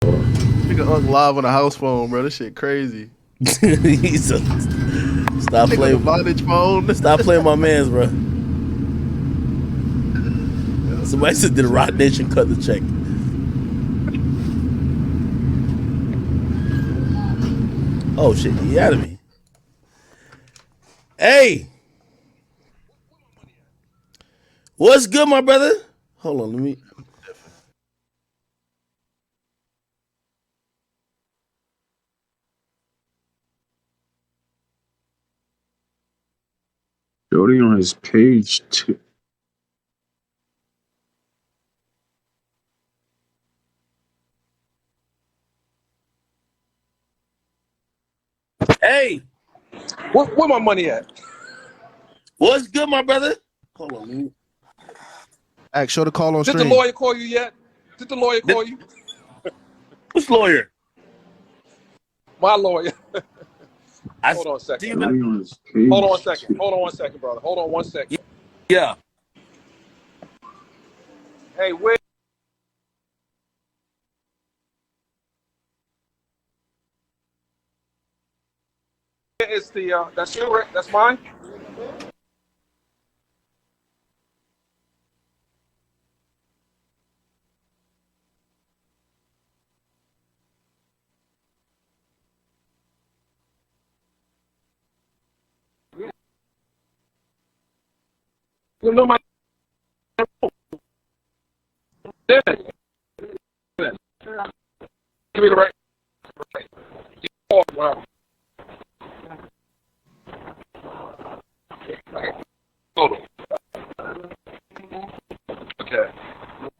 Nigga Unc live on a house phone, bro. This shit crazy. He's a, stop Nigga playing. the Vonage phone. Stop playing my man's, bro. Somebody said, "Did Rock Nation cut the check?" Oh shit, he out of me. Hey, what's good, my brother? Hold on, let me. Jody on his page too. Hey, Where my money at? what's good, my brother? Hold on, let me. Act, show the call on Did the stream. lawyer call you yet? Did the lawyer call you? Which lawyer? My lawyer. I Hold on a second. Jody on his page. Hold on 1 second. Hold on 1 second, brother. Hold on 1 second. Yeah. Hey, where is the that's you, right? That's mine? You know my Dennis. Give me the right. Oh, wow. Hold on. Okay.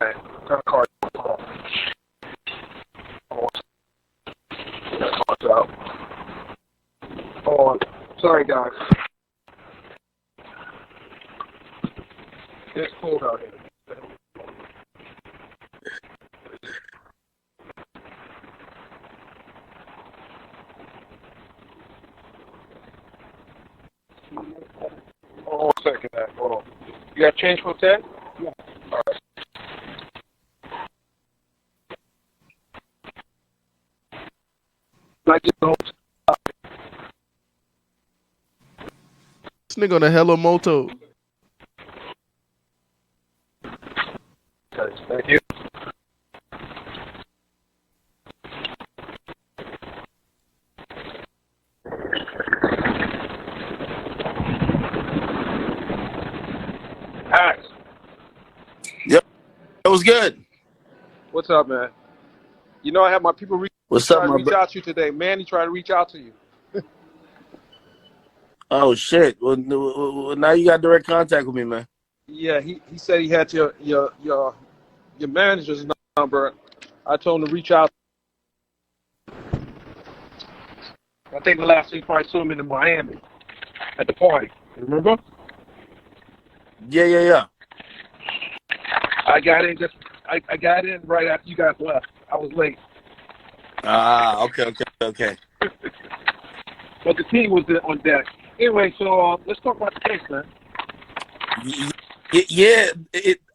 Okay. Got a card. Hold on. Hold on. Got cards out. Hold on. Sorry, guys. It's cold out here. Hold on 1 second, man. Hold on. You got change for 10? Yeah. All right. Like you know, This nigga on a Hello Moto. okay, thank you. Alex, Yep. That was good. what's up, man? You know I have my people What's try up, to my reach brother? out to you today. Manny tried to reach out to you. Oh shit. Well, now you got direct contact with me, man. Yeah, he said he had your manager's number. I told him to reach out. I think the last week probably saw him in Miami at the party. Remember? Yeah. I got in I got in right after you guys left. I was late. Okay. But the team was on deck. Anyway, so let's talk about the case, man. Yeah.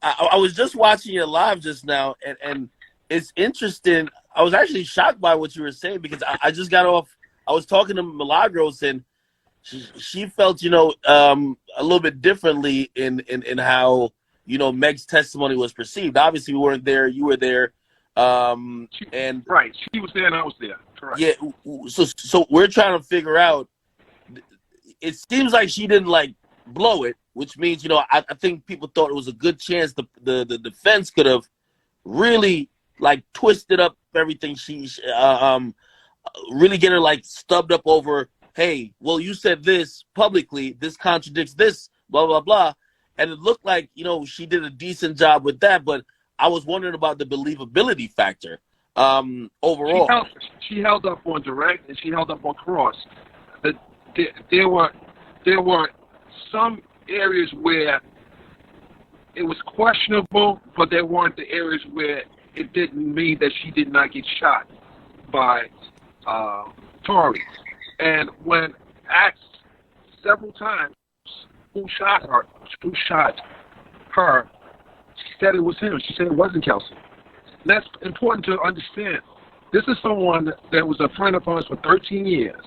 I was just watching your live just now, and it's interesting. I was actually shocked by what you were saying because I just got off. I was talking to Milagros, and she felt, a little bit differently in how, Meg's testimony was perceived. Obviously, we weren't there. You were there. And Right, she was there and I was there. Correct. yeah, so we're trying to figure out. It seems like she didn't blow it, which means, I think people thought it was a good chance the defense could have really twisted up everything. She really get her stubbed up over, hey, well, you said this publicly, this contradicts this, blah blah blah, and it looked like she did a decent job with that, but I was wondering about the believability factor overall. She held up on direct and she held up on cross. There were some areas where it was questionable, but there weren't the areas where it didn't mean that she did not get shot by Tory. And when asked several times who shot her, she said it was him. She said it wasn't Kelsey. And that's important to understand. This is someone that was a friend of ours for 13 years.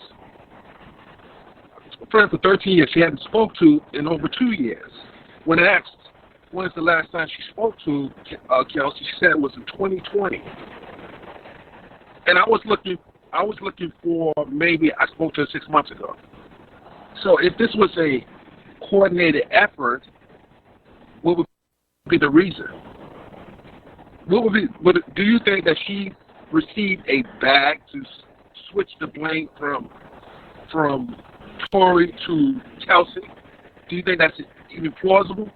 A friend for 13 years. She hadn't spoke to in over 2 years. When asked when's the last time she spoke to Kelsey, she said it was in 2020. And I was looking for, maybe I spoke to her 6 months ago. So if this was a coordinated effort, what would be the reason? Do you think that she received a bag to switch the blame from Tory to Kelsey? Do you think that's even plausible?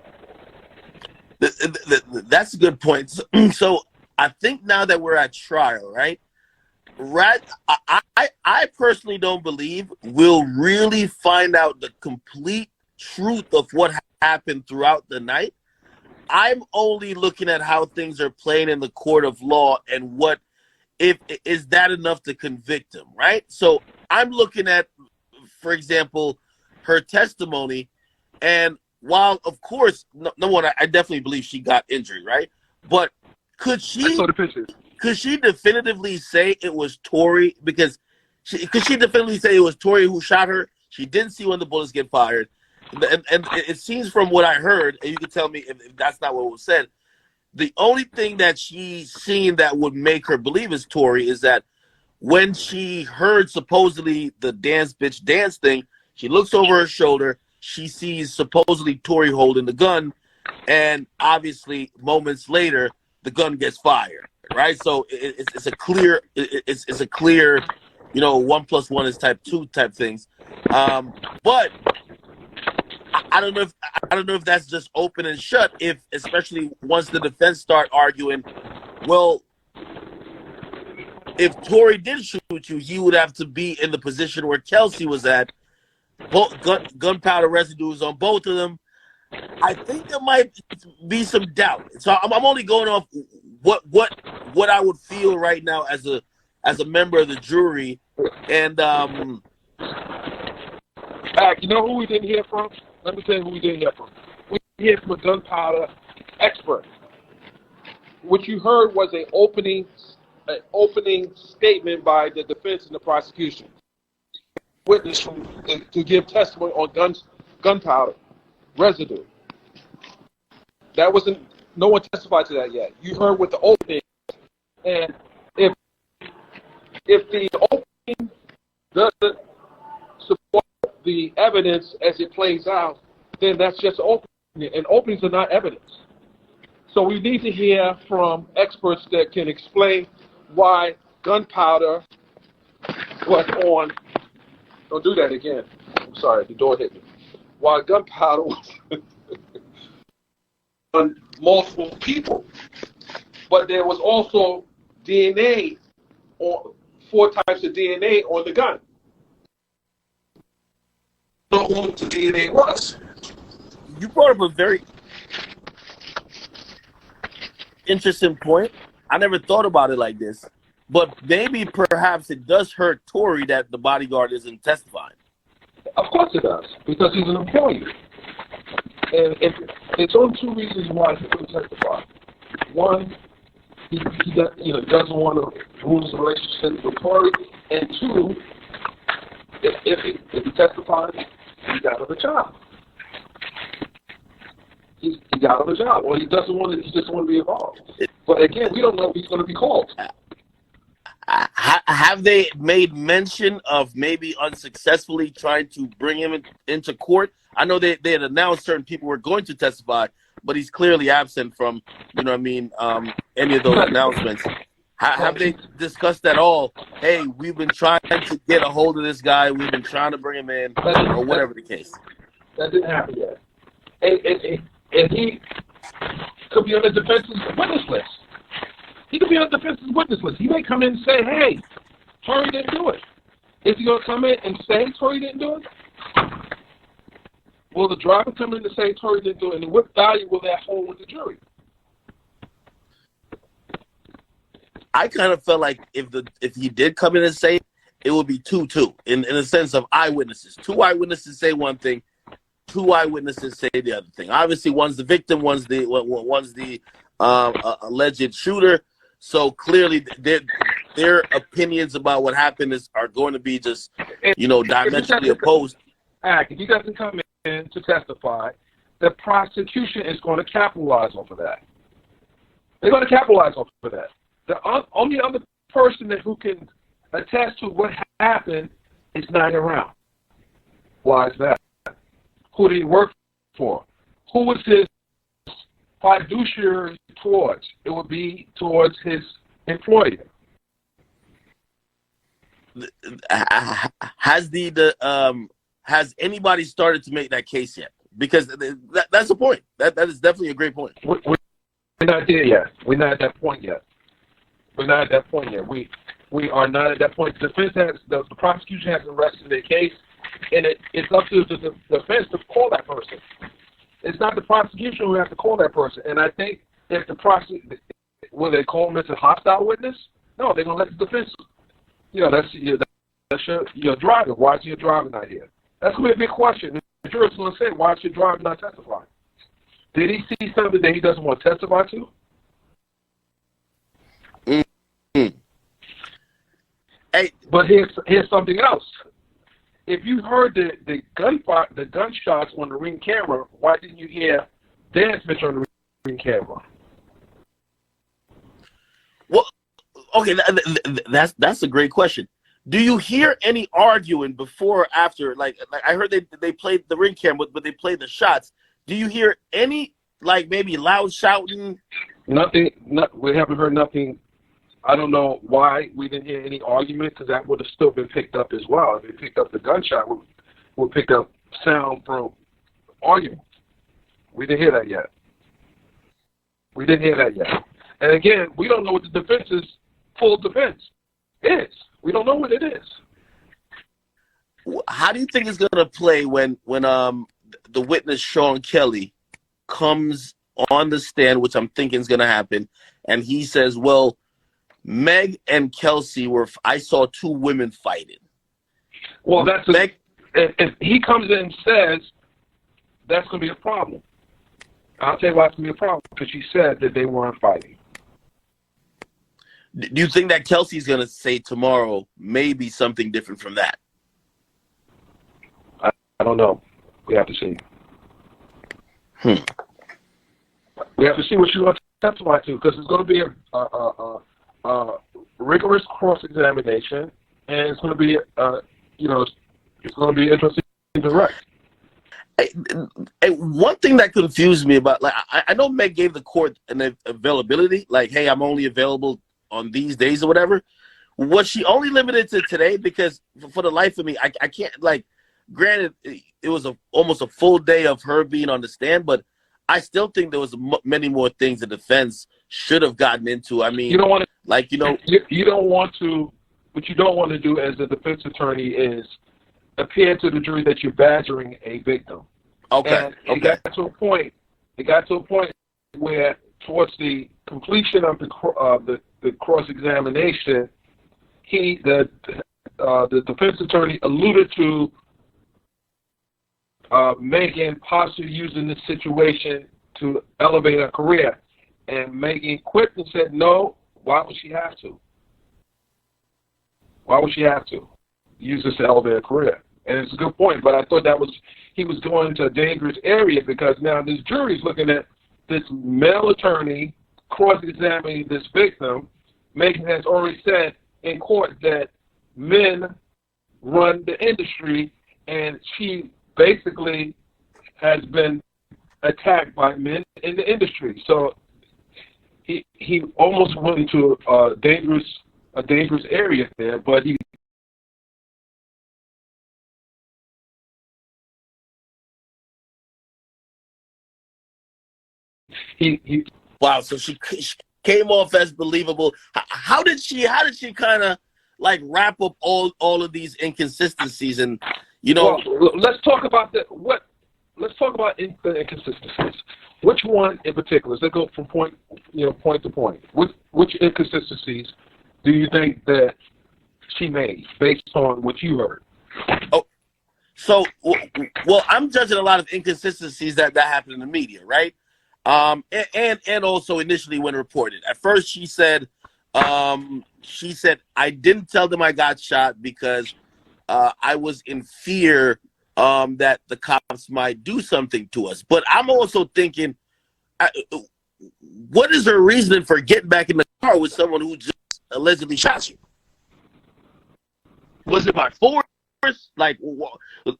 That's a good point. So I think now that we're at trial, right? I personally don't believe we'll really find out the complete truth of what happened throughout the night. I'm only looking at how things are playing in the court of law and what if is that enough to convict him, right? So I'm looking at, for example, her testimony, and while of course, number one, I definitely believe she got injured, right? But could she? I saw the pictures. Could she definitively say it was Tory? Because could she definitively say it was Tory who shot her? She didn't see when the bullets get fired. And it seems from what I heard, and you can tell me if that's not what was said, the only thing that she's seen that would make her believe is Tory is that when she heard supposedly the dance bitch dance thing, she looks over her shoulder, she sees supposedly Tory holding the gun, and obviously moments later, the gun gets fired, right? So it's a clear, 1 + 1 is type 2 type things. But I don't know if that's just open and shut. If especially once the defense start arguing, well, if Tory did shoot you, he would have to be in the position where Kelsey was at. Both gunpowder residues on both of them. I think there might be some doubt. So I'm only going off what I would feel right now as a member of the jury. And you know who we didn't hear from? Let me tell you who we didn't hear from. We didn't hear from a gunpowder expert. What you heard was an opening statement by the defense and the prosecution. Witness to give testimony on gunpowder residue. That wasn't. No one testified to that yet. You heard what the opening, and if the opening doesn't support the evidence as it plays out, then that's just opening, and openings are not evidence. So we need to hear from experts that can explain why gunpowder was on. Don't do that again. I'm sorry, the door hit me. Why gunpowder was on multiple people. But there was also DNA, or 4 types of DNA on the gun. Don't know what the DNA was. you brought up a very interesting point. I never thought about it like this. But maybe perhaps it does hurt Tory that the bodyguard isn't testifying. Of course it does, because he's an employee. And it's only 2 reasons why he couldn't testify. One, he doesn't want to ruin his relationship with Tory. And 2, if he testifies, he got another job. He got another job. Or he doesn't want to. He just want to be involved. But again, we don't know if he's going to be called. Have they made mention of maybe unsuccessfully trying to bring him into court? I know they had announced certain people were going to testify, but he's clearly absent from, any of those announcements. Have they discussed at all, hey, we've been trying to get a hold of this guy, we've been trying to bring him in, or whatever the case? That didn't happen yet. And he could be on the defense's witness list. He could be on the defense's witness list. He may come in and say, hey, Tory didn't do it. Is he going to come in and say Tory didn't do it? Will the driver come in and say Tory didn't do it? And what value will that hold with the jury? I kind of felt like if he did come in and say it would be 2-2 in a sense of eyewitnesses. 2 eyewitnesses say one thing, 2 eyewitnesses say the other thing. Obviously, one's the victim, one's the alleged shooter. So clearly, their opinions about what happened are going to be just, diametrically opposed. If he doesn't come in to testify, the prosecution is going to capitalize off of that. They're going to capitalize off of that. The only other person who can attest to what happened is not around. Why is that? Who did he work for? Who was his fiduciary towards? It would be towards his employer. Has has anybody started to make that case yet? Because that's the point. That is definitely a great point. We're not there yet. We're not at that point yet. We are not at that point. The defense the prosecution hasn't rested their case, and it's up to the defense to call that person. It's not the prosecution who has to call that person. And I think if the prosecution, will they call him as a hostile witness? No, they're going to let the defense. That's your driver. Why is your driver not here? That's going to be a big question. The juror's going to say, why is your driver not testifying? Did he see something that he doesn't want to testify to? Mm-hmm. Hey, but here's something else. If you heard the gunshots on the ring camera, why didn't you hear Dan's bitch on the ring camera? Well, okay, that's a great question. Do you hear any arguing before or after? Like I heard they played the ring camera, but they played the shots. Do you hear any maybe loud shouting? Nothing. We haven't heard nothing. I don't know why we didn't hear any argument, because that would have still been picked up as well. If they picked up the gunshot, we'll pick up sound from argument. We didn't hear that yet. And again, we don't know what the defense's full defense is. We don't know what it is. How do you think it's going to play when the witness Sean Kelly comes on the stand, which I'm thinking is going to happen, and he says, well, Meg and Kelsey I saw two women fighting. Well, if he comes in and says, that's going to be a problem. I'll tell you why it's going to be a problem, because she said that they weren't fighting. Do you think that Kelsey's going to say tomorrow maybe something different from that? I don't know. We have to see. We have to see what she's going to testify to, because it's going to be a rigorous cross-examination, and it's going to be, it's going to be interesting and direct. One thing that confused me about, I know Meg gave the court an availability, hey, I'm only available on these days or whatever. Was she only limited to today? Because for the life of me, I can't, granted, it was almost a full day of her being on the stand, but I still think there was many more things the defense should have gotten into. I mean, you don't want to, you don't want to, what you don't want to do as a defense attorney is appear to the jury that you're badgering a victim. Okay. And it got to a point where, towards the completion of the cross-examination, the defense attorney alluded to Megan possibly using this situation to elevate her career, and Megan quit and said, "No, why would she have to? Why would she have to use this to elevate her career?" And it's a good point, but I thought he was going into a dangerous area, because now this jury's looking at this male attorney cross-examining this victim. Megan has already said in court that men run the industry, and she basically has been attacked by men in the industry. So he almost went into a dangerous area there, but he wow. So she came off as believable. How did she kind of wrap up all of these inconsistencies? And well, let's talk about let's talk about the inconsistencies. Which one in particular? Let's go from point to point. Which inconsistencies do you think that she made based on what you heard? Oh, so well, I'm judging a lot of inconsistencies that happened in the media, right? And also initially when reported. At first, she said She said, I didn't tell them I got shot because I was in fear that the cops might do something to us. But I'm also thinking, what is her reasoning for getting back in the car with someone who just allegedly shot you? Was it by force? Like,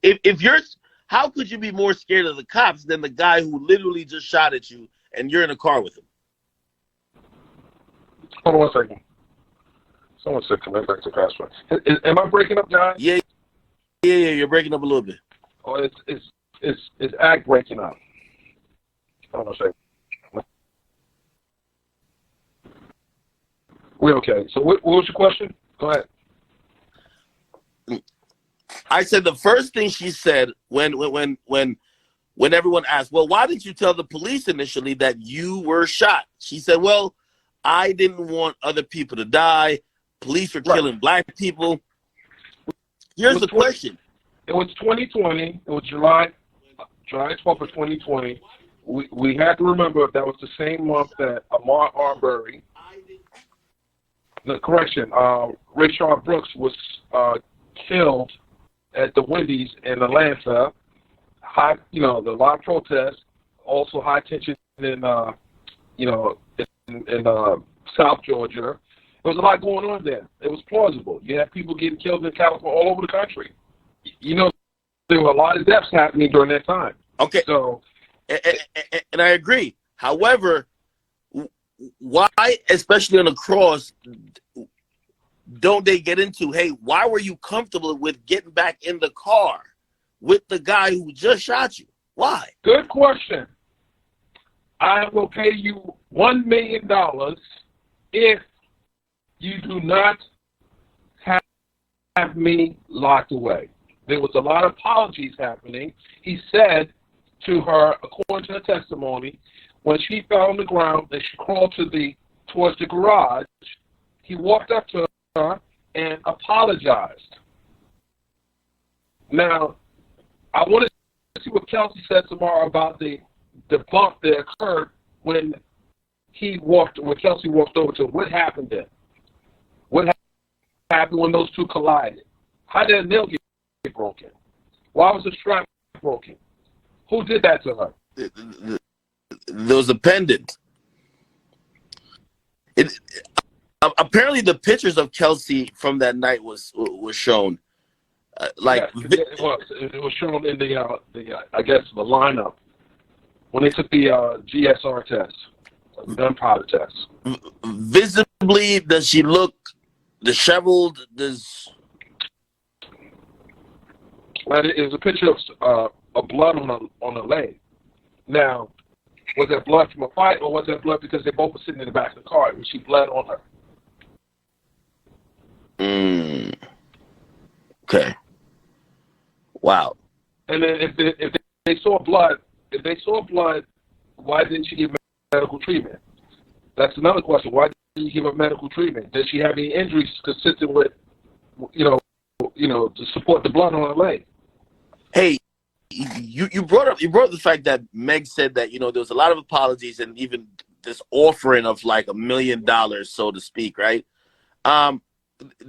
if you're, how could you be more scared of the cops than the guy who literally just shot at you and you're in a car with him? Hold on 1 second. Someone said connect back to password. Am I breaking up, guys? Yeah, you're breaking up a little bit. Oh, it's Act breaking up. Hold on a second. We're okay. So what was your question? Go ahead. I said the first thing she said when everyone asked, well, why didn't you tell the police initially that you were shot? She said, well, I didn't want other people to die. Police were killing black people. Here's the question. It was 2020. It was July 12th of 2020. We had to remember that was the same month that Ahmaud Arbery, Rayshard Brooks was killed at the Wendy's in Atlanta. The live protests, also high tension in South Georgia. There was a lot going on there. It was plausible. You had people getting killed in California all over the country. There were a lot of deaths happening during that time. Okay. So, and I agree. However, why, especially on a cross, don't they get into, hey, why were you comfortable with getting back in the car with the guy who just shot you? Why? Good question. I will pay you $1 million if you do not have me locked away. There was a lot of apologies happening. He said to her, according to her testimony, when she fell on the ground and she crawled towards the garage, he walked up to her and apologized. Now, I want to see what Kelsey said tomorrow about the bump that occurred when Kelsey walked over to him. What happened then? What happened when those two collided? How did a nail get broken? Why was the strap broken? Who did that to her? There was a pendant. Apparently, the pictures of Kelsey from that night was shown. It was shown in the I guess the lineup when they took the GSR test, gunpowder test. Visibly, does she look disheveled? There's a picture of blood on the leg. Now, was that blood from a fight, or was that blood because they both were sitting in the back of the car and she bled on her? Okay. Wow. And then if they saw blood, why didn't she get medical treatment? That's another question. Why didn't you give her medical treatment? Did she have any injuries consistent with, to support the blood on her leg? Hey, you brought up the fact that Meg said that there was a lot of apologies and even this offering of like $1 million, so to speak, right?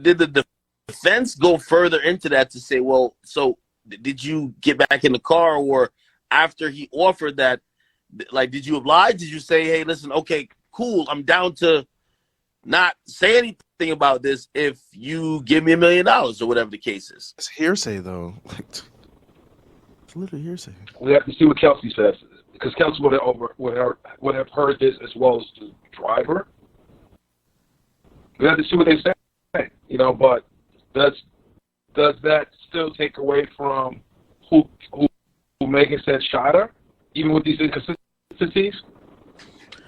Did the defense go further into that to say, well, so did you get back in the car, or after he offered that, like, did you oblige? Did you say, hey, listen, okay, cool, I'm down to not say anything about this if you give me $1 million or whatever the case is? It's hearsay, though. It's literally hearsay. We have to see what Kelsey says, because Kelsey would have heard this as well as the driver. We have to see what they say, but does that still take away from who Megan said shot her, even with these inconsistencies?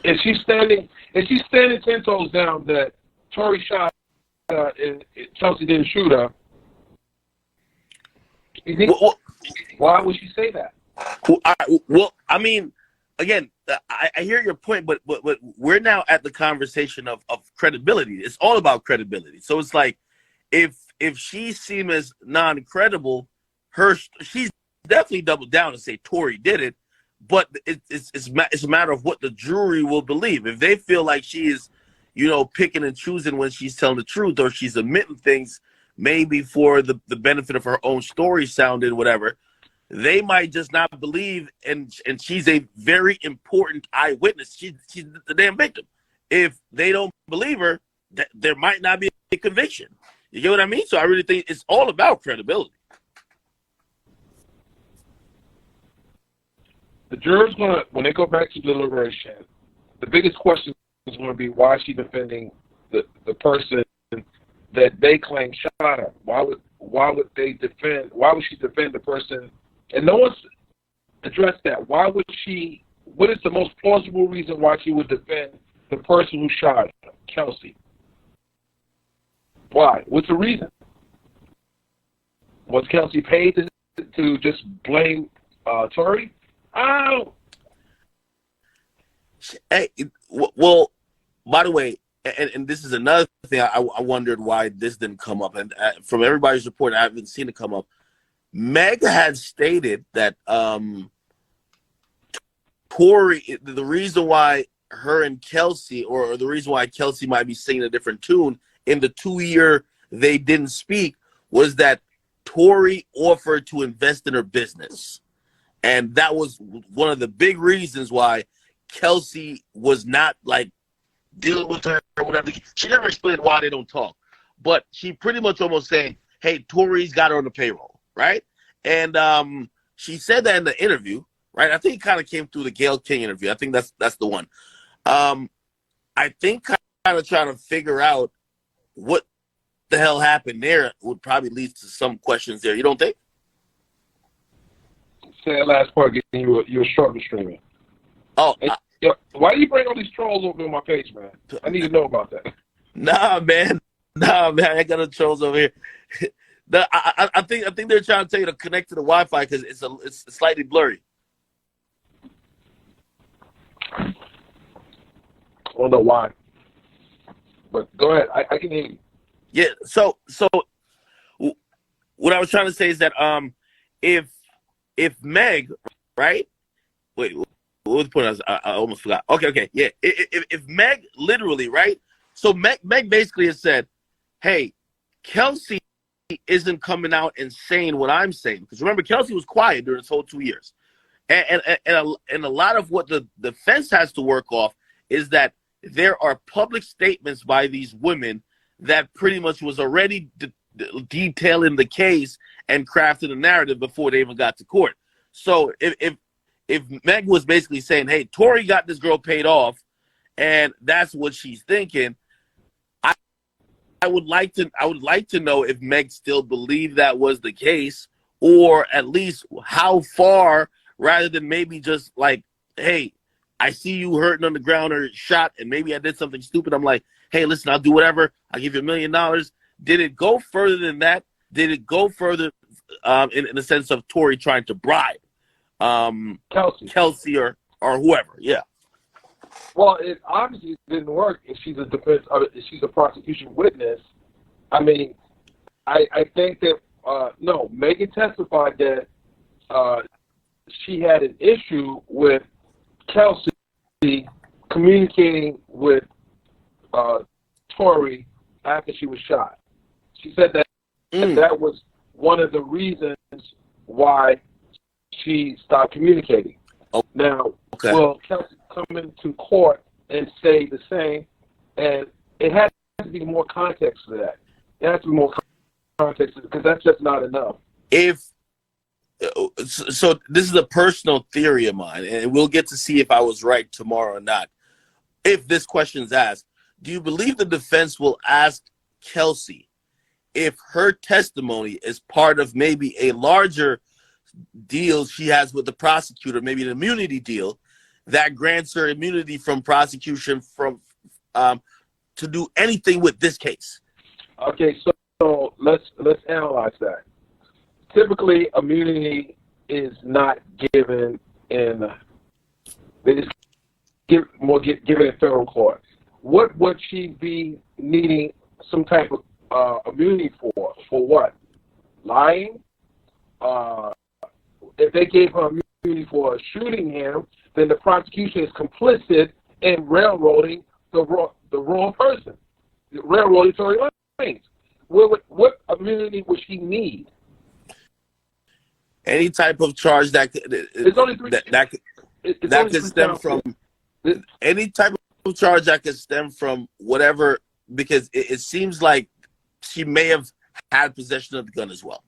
Is she standing 10 toes down that Tory shot her and Chelsea didn't shoot her? Why would she say that? Well, I mean, again, I hear your point, but we're now at the conversation of credibility. It's all about credibility. So it's like, if she seems as non-credible, she's definitely doubled down and say Tory did it. But it's a matter of what the jury will believe. If they feel like she is, picking and choosing when she's telling the truth, or she's admitting things maybe for the benefit of her own story sounding whatever. They might just not believe, and she's a very important eyewitness. She's the damn victim. If they don't believe her, there might not be a conviction. You get what I mean? So I really think it's all about credibility. The jurors when they go back to deliberation, the biggest question is going to be why is she defending the person that they claim shot her? Why would she defend the person? And no one's addressed that. What is the most plausible reason why she would defend the person who shot her, Kelsey? Why? What's the reason? Was Kelsey paid to just blame Tory? Hey, well, by the way, and this is another thing I wondered why this didn't come up. And from everybody's report, I haven't seen it come up. Meg had stated that Tory, the reason why her and Kelsey, or the reason why Kelsey might be singing a different tune in the 2 year they didn't speak, was that Tory offered to invest in her business. And that was one of the big reasons why Kelsey was not like dealing with her or whatever. She never explained why they don't talk, but she pretty much almost saying, hey, Tory's got her on the payroll, right? And she said that in the interview, right? I think it kind of came through the Gayle King interview. I think that's the one. I think kind of trying to figure out what the hell happened there would probably lead to some questions there. You don't think? Say that last part again. You were struggle streaming. Oh, why do you bring all these trolls over on my page, man? I need to know about that. Nah, man. I got no trolls over here. I think they're trying to tell you to connect to the Wi-Fi because it's slightly blurry. I don't know why, but go ahead. I can hear you. Yeah. So what I was trying to say is that if Meg, right? Wait, what was the point? I almost forgot. Okay, yeah. If Meg literally, right? So Meg basically has said, hey, Kelsey isn't coming out and saying what I'm saying. Because remember, Kelsey was quiet during this whole 2 years. And a lot of what the defense has to work off is that there are public statements by these women that pretty much was already detailing the case and crafting a narrative before they even got to court. So if Meg was basically saying, hey, Tory got this girl paid off, and that's what she's thinking, I would like to know if Meg still believed that was the case, or at least how far, rather than maybe just like, hey, I see you hurting on the ground or shot, and maybe I did something stupid. I'm like, hey, listen, I'll do whatever. I'll give you $1 million. Did it go further than that? Did it go further in the sense of Tory trying to bribe Kelsey or whoever? Yeah. Well, it obviously didn't work if she's if she's a prosecution witness. I mean, I think that no, Megan testified that she had an issue with Kelsey communicating with Tory after she was shot. She said that that was one of the reasons why she stopped communicating. Oh, now, okay. Will Kelsey come into court and say the same? And it has to be more context to that. It has to be more context because that's just not enough. So this is a personal theory of mine, and we'll get to see if I was right tomorrow or not. If this question is asked, do you believe the defense will ask Kelsey if her testimony is part of maybe a larger deal she has with the prosecutor, maybe an immunity deal that grants her immunity from prosecution from to do anything with this case? Okay, so let's analyze that. Typically, immunity is not given in given in federal court. What would she be needing some type of immunity for? For what? Lying? If they gave her immunity for shooting him, then the prosecution is complicit in railroading the the wrong person, railroading Tory Lanez. What immunity would she need? Any type of charge that It's only three. that could stem from any type of charge that could stem from whatever, because it seems like she may have had possession of the gun as well.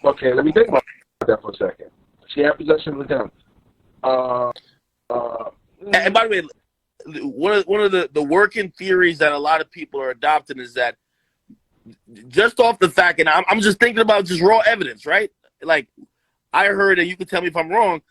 Okay, let me think about that for a second. She had possession of the gun. And by the way, one of the working theories that a lot of people are adopting is that just off the fact, and I'm just thinking about just raw evidence, right? Like, I heard, and you can tell me if I'm wrong,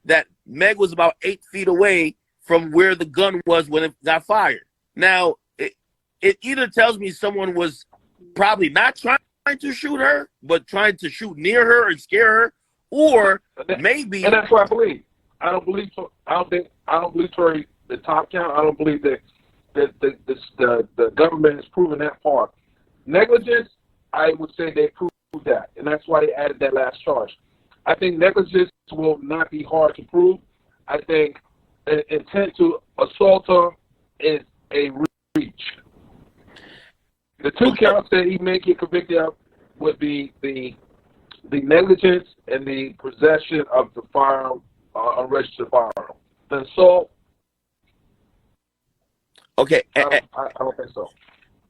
that Meg was about 8 feet away from where the gun was when it got fired. Now, it either tells me someone was probably not trying to shoot her, but trying to shoot near her and scare her, or maybe. And that's what I believe. I don't believe Tory, the top count. I don't believe that the government has proven that part. Negligence, I would say they proved that, and that's why they added that last charge. I think negligence will not be hard to prove. I think intent to assault her is a reach. The two counts that he may get convicted of would be the negligence and the possession of the firearm, unregistered firearm. The assault. Okay, I don't think so.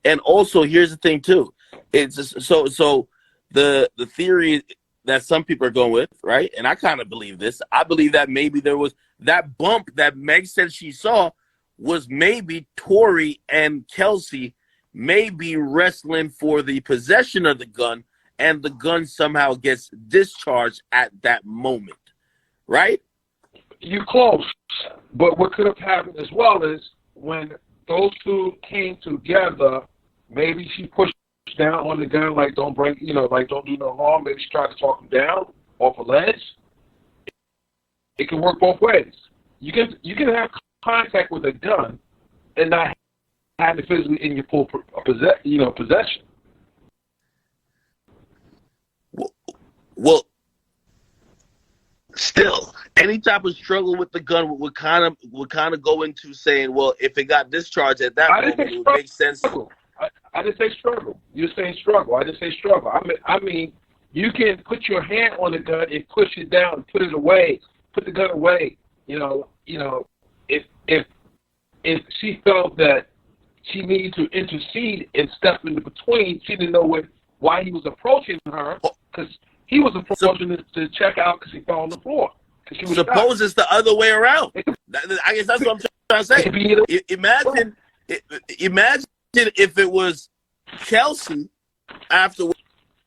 And also, here's the thing too. It's just, so the theory that some people are going with, right? And I kind of believe this. I believe that maybe there was that bump that Meg said she saw was maybe Tory and Kelsey maybe wrestling for the possession of the gun, and the gun somehow gets discharged at that moment, right? You close. But what could have happened as well is when those two came together, maybe she pushed down on the gun, like don't break, like don't do no harm. Maybe she tried to talk him down off a ledge. It can work both ways. You can have contact with a gun and not have it physically in your full possession. Well, still, any type of struggle with the gun would kind of go into saying, well, if it got discharged at that moment, it would make sense. I didn't say struggle. You're saying struggle. I didn't say struggle. I mean, you can put your hand on the gun and push it down, and put it away, put the gun away. If she felt that she needed to intercede and step in between, she didn't know why he was approaching her, because he was approaching to check out because he fell on the floor. Suppose it's the other way around. I guess that's what I'm trying to say. Imagine if it was Kelsey after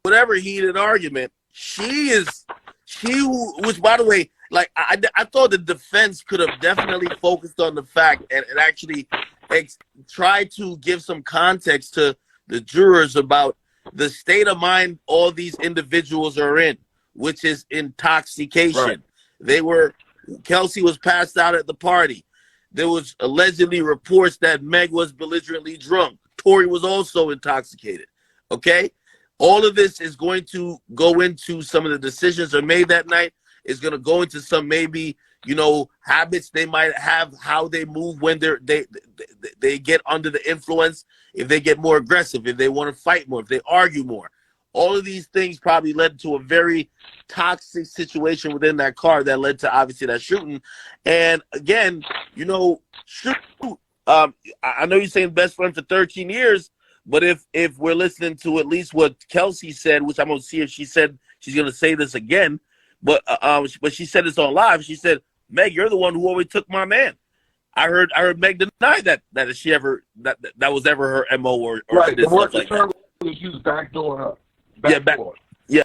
whatever heated argument. Which, by the way, like I thought the defense could have definitely focused on the fact and actually tried to give some context to the jurors about the state of mind all these individuals are in, which is intoxication. Right. Kelsey was passed out at the party. There was allegedly reports that Meg was belligerently drunk. Tory was also intoxicated. Okay? All of this is going to go into some of the decisions that are made that night. It's going to go into some maybe, habits they might have, how they move when they get under the influence, if they get more aggressive, if they want to fight more, if they argue more. All of these things probably led to a very toxic situation within that car that led to obviously that shooting. And again, I know you're saying best friend for 13 years, but if we're listening to at least what Kelsey said, which I'm going to see if she said she's going to say this again, but she said this on live. She said, Meg, you're the one who always took my man. I heard Meg deny that she ever that was ever her MO or right. She did the word stuff like that. Was used backdoor her. Yeah.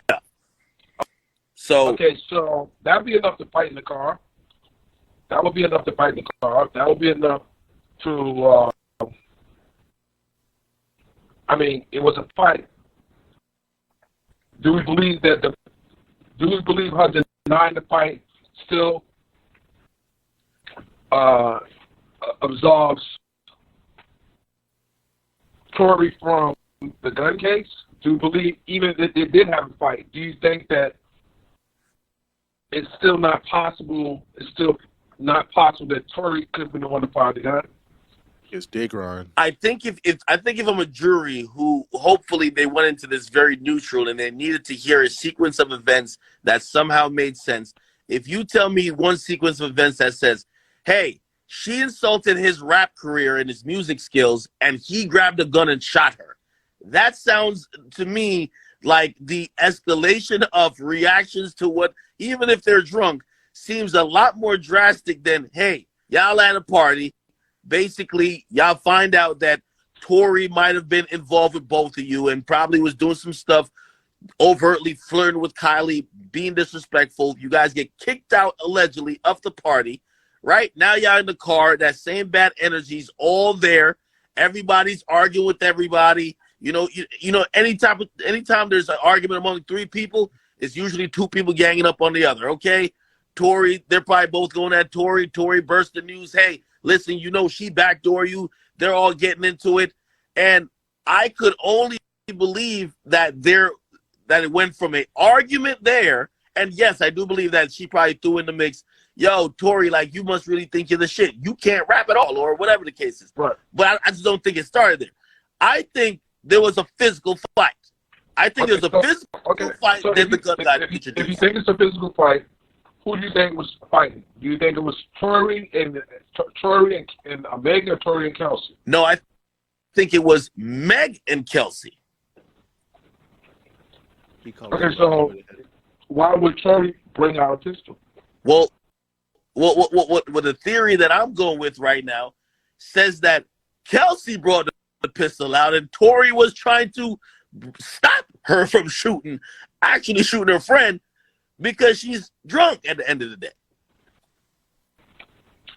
So so that'd be enough to fight in the car. That would be enough to fight in the car. That would be enough to. It was a fight. Do we believe her denying the fight still absolves Tory from the gun case? Do you believe even if they did have a fight, do you think that it's still not possible, it's still not possible that Tory could have been the one to fire the gun? It's dick riding. I think if I'm a jury who hopefully they went into this very neutral and they needed to hear a sequence of events that somehow made sense. If you tell me one sequence of events that says, hey, she insulted his rap career and his music skills and he grabbed a gun and shot her. That sounds to me like the escalation of reactions to what, even if they're drunk, seems a lot more drastic than, hey, y'all at a party. Basically, y'all find out that Tory might have been involved with both of you and probably was doing some stuff, overtly flirting with Kylie, being disrespectful. You guys get kicked out, allegedly, of the party. Right? Now y'all in the car. That same bad energy's all there. Everybody's arguing with everybody. You know, anytime there's an argument among three people, it's usually two people ganging up on the other, okay? Tory, they're probably both going at Tory. Tory burst the news, hey, listen, she backdoor you. They're all getting into it. And I could only believe that it went from an argument there. And yes, I do believe that she probably threw in the mix, yo, Tory, like, you must really think you're the shit. You can't rap at all, or whatever the case is. Right. But I just don't think it started there. I think there was a physical fight. I think there's a physical fight, so then the gun got If introduced. you think it's a physical fight, who do you think was fighting? Do you think it was Tory and Meg, or Tory and Kelsey? No, I think it was Meg and Kelsey. Okay, so why would Tory bring out a pistol? Well, the theory that I'm going with right now says that Kelsey brought the pistol out and Tory was trying to stop her from shooting her friend because she's drunk at the end of the day.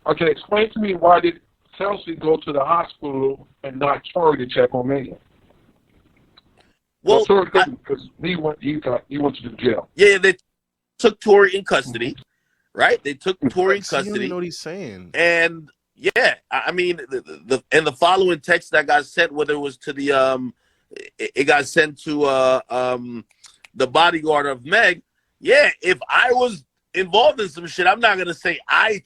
Okay, explain to me, why did Kelsey go to the hospital and not Tory to check on Megan? Well, Tory couldn't because he went to the jail. Yeah, they took Tory in custody, right? They took Tory in custody. You don't know what he's saying. And yeah, I mean, the following text that got sent, whether it was to the it got sent to the bodyguard of Meg. Yeah, if I was involved in some shit, I'm not gonna say I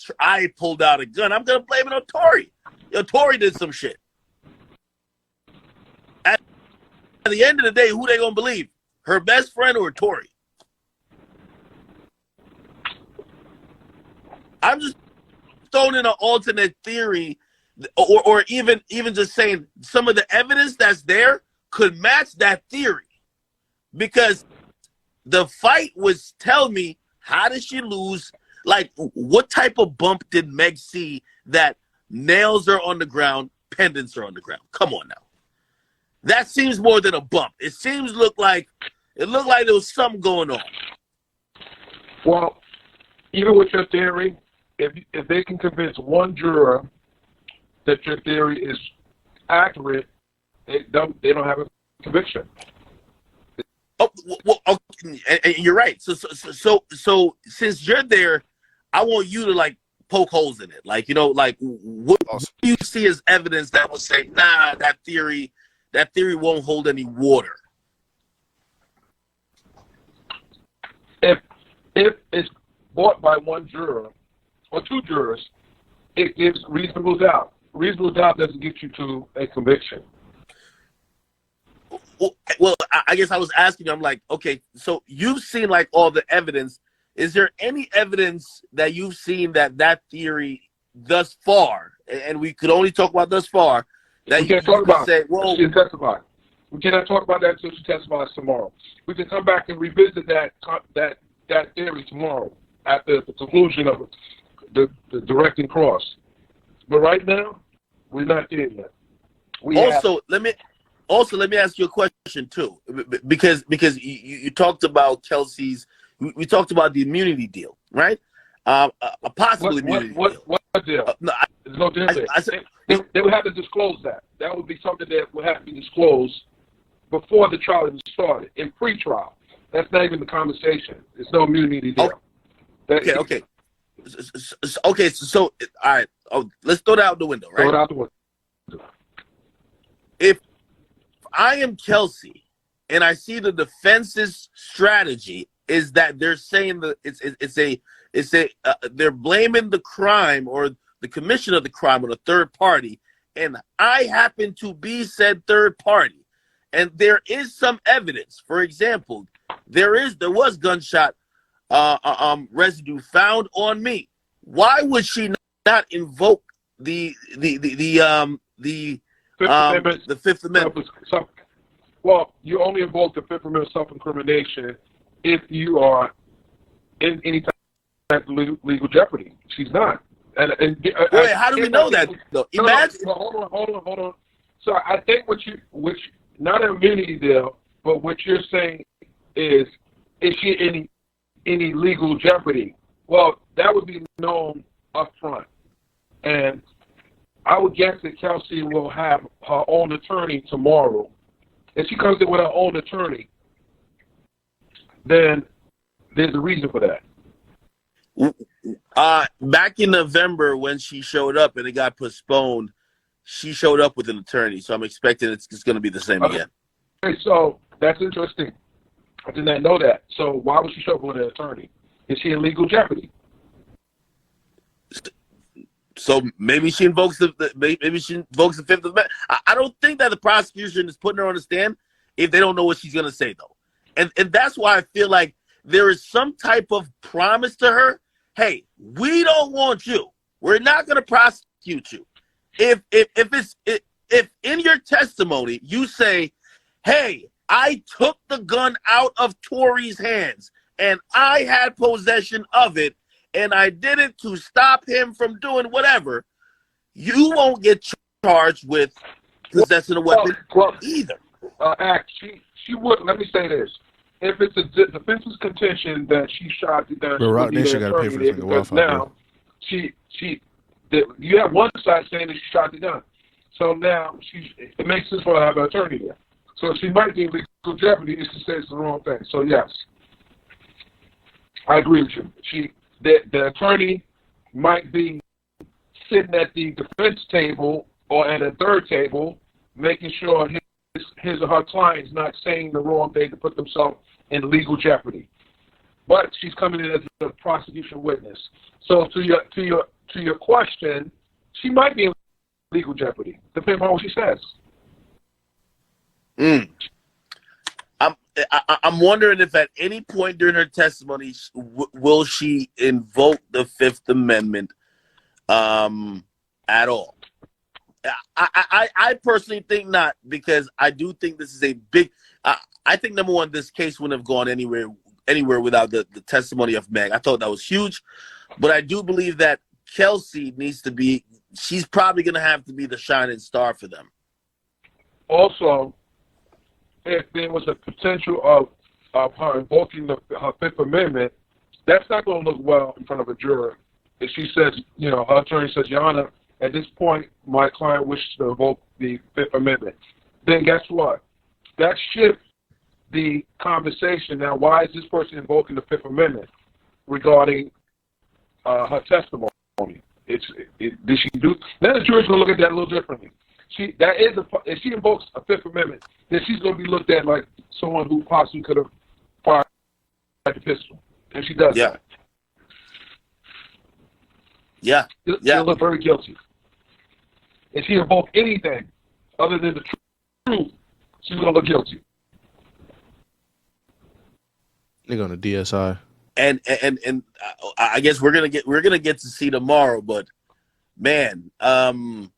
pulled out a gun. I'm gonna blame it on Tory. Yo, Tory did some shit. At the end of the day, who they gonna believe? Her best friend or Tory? I'm just throwing in an alternate theory, or even just saying some of the evidence that's there could match that theory, because the fight was telling me, how did she lose? Like, what type of bump did Meg see that nails are on the ground, pendants are on the ground? Come on now. That seems more than a bump. It looked like there was something going on. Well, even with your theory, if they can convince one juror that your theory is accurate, they don't have a conviction. Oh, well, and you're right. So since you're there, I want you to like poke holes in it. Like, like what do you see as evidence that will say, nah, that theory won't hold any water? If it's bought by one juror or two jurors, it gives reasonable doubt. Reasonable doubt doesn't get you to a conviction. Well, I guess I was asking you, I'm like, okay, so you've seen like all the evidence. Is there any evidence that you've seen that theory thus far, and we could only talk about thus far, that we can't talk about say, well, she testify. We cannot talk about that until she testifies tomorrow. We can come back and revisit that theory tomorrow at the conclusion of the direct and cross. But right now, we're not there yet. Let me ask you a question too, because you talked about Kelsey's. We talked about the immunity deal, right? A possible immunity deal. What deal? There's no deal there. They would have to disclose that. That would be something that would have to be disclosed before the trial even started, in pre-trial. That's not even the conversation. There's no immunity deal. Okay. So all right. Oh, let's throw that out the window, right? Throw it out the window. If I am Kelsey and I see the defense's strategy is that they're saying that they're blaming the crime or the commission of the crime on a third party, and I happen to be said third party. And there is some evidence. For example, there was gunshot residue found on me. Why would she not invoke the Fifth Amendment? Well, you only invoke the Fifth Amendment self-incrimination if you are in any type of legal jeopardy. She's not. Wait, how do we know that? Though? Imagine. No, hold on. So I think which not a mini deal, but what you're saying is she in any legal jeopardy? Well, that would be known up front. And I would guess that Kelsey will have her own attorney tomorrow. If she comes in with her own attorney, then there's a reason for that. Back in November when she showed up and it got postponed, she showed up with an attorney. So I'm expecting it's going to be the same again. Okay, so that's interesting. I did not know that. So why would she show up with an attorney? Is she in legal jeopardy? So maybe she invokes the Fifth Amendment. I don't think that the prosecution is putting her on the stand if they don't know what she's going to say, though. And that's why I feel like there is some type of promise to her. Hey, we don't want you. We're not going to prosecute you. If in your testimony you say, hey, I took the gun out of Tory's hands and I had possession of it, and I did it to stop him from doing whatever, you won't get charged with possessing a weapon either. She would. Let me say this: if it's a defense's contention that she shot the gun, Rock Nation got to pay for this nigga Wi-Fi. Now, you have one side saying that she shot the gun, so now it makes sense for her to have an attorney there. So she might be in legal jeopardy if she says the wrong thing. So yes, I agree with you. The attorney might be sitting at the defense table or at a third table, making sure his or her client is not saying the wrong thing to put themselves in legal jeopardy. But she's coming in as a prosecution witness. So to your question, she might be in legal jeopardy, depending on what she says. I'm wondering if at any point during her testimony will she invoke the Fifth Amendment at all. I personally think not, because I do think this is a big. I think number one, this case wouldn't have gone anywhere without the testimony of Meg. I thought that was huge, but I do believe that Kelsey needs to be. She's probably going to have to be the shining star for them. Also, if there was a potential of her invoking her Fifth Amendment, that's not going to look well in front of a juror. If she says, her attorney says, Your Honor, at this point, my client wishes to invoke the Fifth Amendment, then guess what? That shifts the conversation. Now, why is this person invoking the Fifth Amendment regarding her testimony? Did she do? Then the jury's going to look at that a little differently. If she invokes a Fifth Amendment, then she's going to be looked at like someone who possibly could have fired the pistol, and she does that. Yeah. She'll look very guilty. If she invoked anything other than the truth, she's going to look guilty. They're going to DSI. And I guess we're gonna get to see tomorrow, but man, I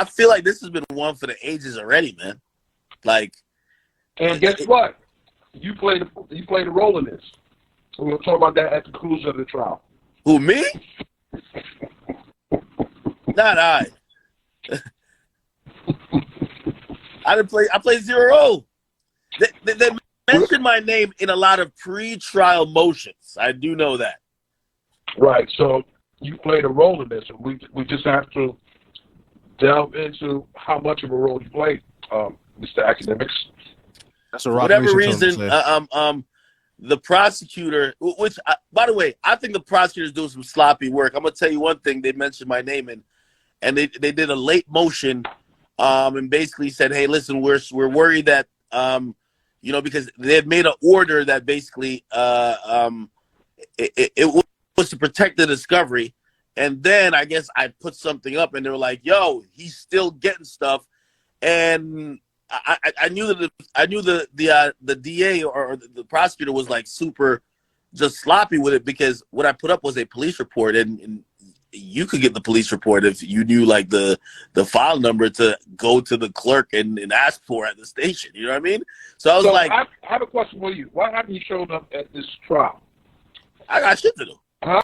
feel like this has been one for the ages already, man. Like, and guess what? You played a role in this. So we'll talk about that at the conclusion of the trial. Who, me? Not I. I didn't play. I played 0. They mentioned my name in a lot of pre-trial motions. I do know that. Right. So you played a role in this, and we just have to delve into how much of a role you played, Mr. Akademiks. That's a For whatever reason, the prosecutor, which, by the way, I think the prosecutor's doing some sloppy work. I'm going to tell you one thing. They mentioned my name, and they did a late motion and basically said, hey, listen, we're worried that because they had made an order that basically it was to protect the discovery. And then I guess I put something up, and they were like, "Yo, he's still getting stuff." And I knew that the DA or the prosecutor was like super just sloppy with it, because what I put up was a police report, and you could get the police report if you knew like the file number to go to the clerk and ask for at the station. You know what I mean? So I was like, I have a question for you. Why haven't you shown up at this trial? I got shit to do. Huh?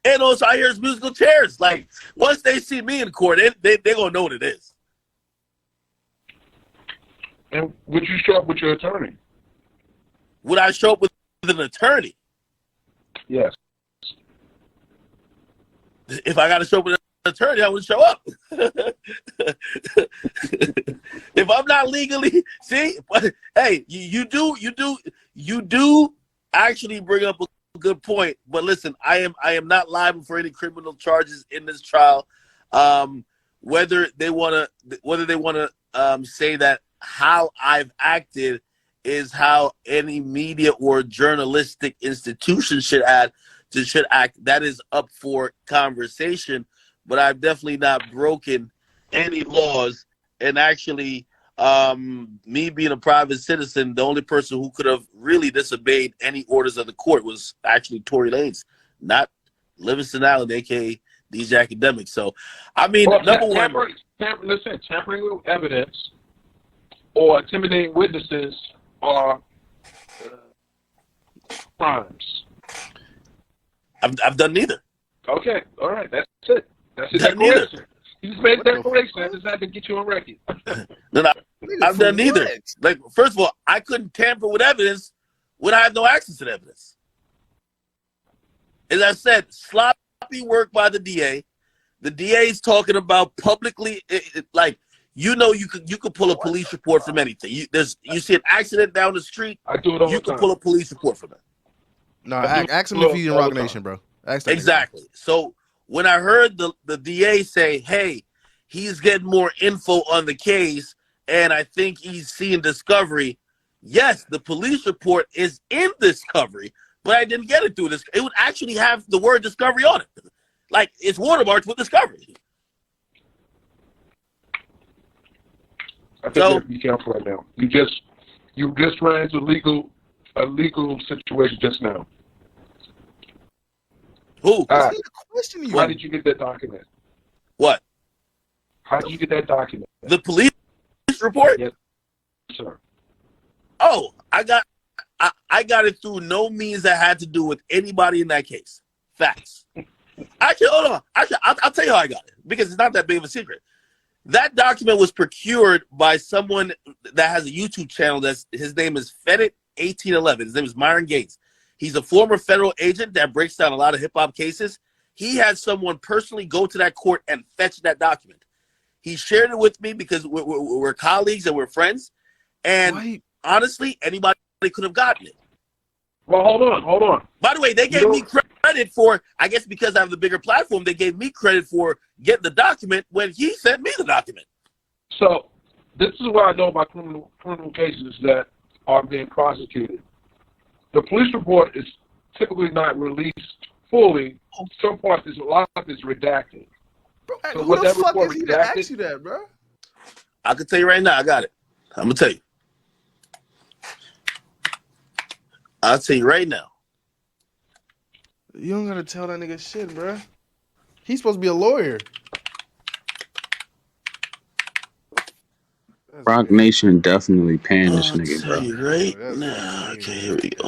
And also I hear it's musical chairs. Like once they see me in court, they gonna know what it is. And would you show up with your attorney? Would I show up with an attorney? Yes. If I got to show up with an attorney, I would show up. If I'm not legally, see, hey, you do actually bring up a good point. But listen, I am not liable for any criminal charges in this trial. Whether they want to say that how I've acted is how any media or journalistic institution should act, that is up for conversation. But I've definitely not broken any laws. And actually, me being a private citizen, the only person who could have really disobeyed any orders of the court was actually Tory Lanez, not Livingston Island, aka DJ Akademiks. So, I mean, number one, tampering with evidence or intimidating witnesses are crimes. I've done neither. Okay, all right, that's it. That's his Done neither. declaration. He just made a declaration. I just had to get you on record. No, I've done neither. Like, first of all, I couldn't tamper with evidence when I have no access to the evidence. As I said, sloppy work by the DA. The DA is talking about publicly, you could pull a police report from anything. You see an accident down the street, I do it all you the can time. pull a police report from it. No, ask him if he's in Rock Nation, bro. Exactly. So when I heard the DA say, "Hey, he's getting more info on the case, and I think he's seeing discovery," yes, the police report is in discovery, but I didn't get it through this. It would actually have the word discovery on it, like it's watermarked with discovery. I think you have to be careful right now. You just ran into a legal situation just now. Who? Why did you get that document? What? How did you get that document? The police report? Yes, sir. Oh, I got it through no means that had to do with anybody in that case. Facts. Actually, hold on. I'll tell you how I got it, because it's not that big of a secret. That document was procured by someone that has a YouTube channel. His name is Fedit1811. His name is Myron Gates. He's a former federal agent that breaks down a lot of hip-hop cases. He had someone personally go to that court and fetch that document. He shared it with me because we're colleagues and we're friends. And honestly, anybody could have gotten it. Well, hold on. By the way, they gave me credit for, I guess because I have the bigger platform, they gave me credit for getting the document when he sent me the document. So this is what I know about criminal cases that are being prosecuted. The police report is typically not released fully. Some parts, a lot of it is redacted. Bro, so who the fuck is he to ask you that, bro? I can tell you right now, I got it. I'm going to tell you. I'll tell you right now. You don't gotta tell that nigga shit, bro. He's supposed to be a lawyer. Rock Nation definitely paying this nigga, bro. I'll tell you right now. Okay, here we go.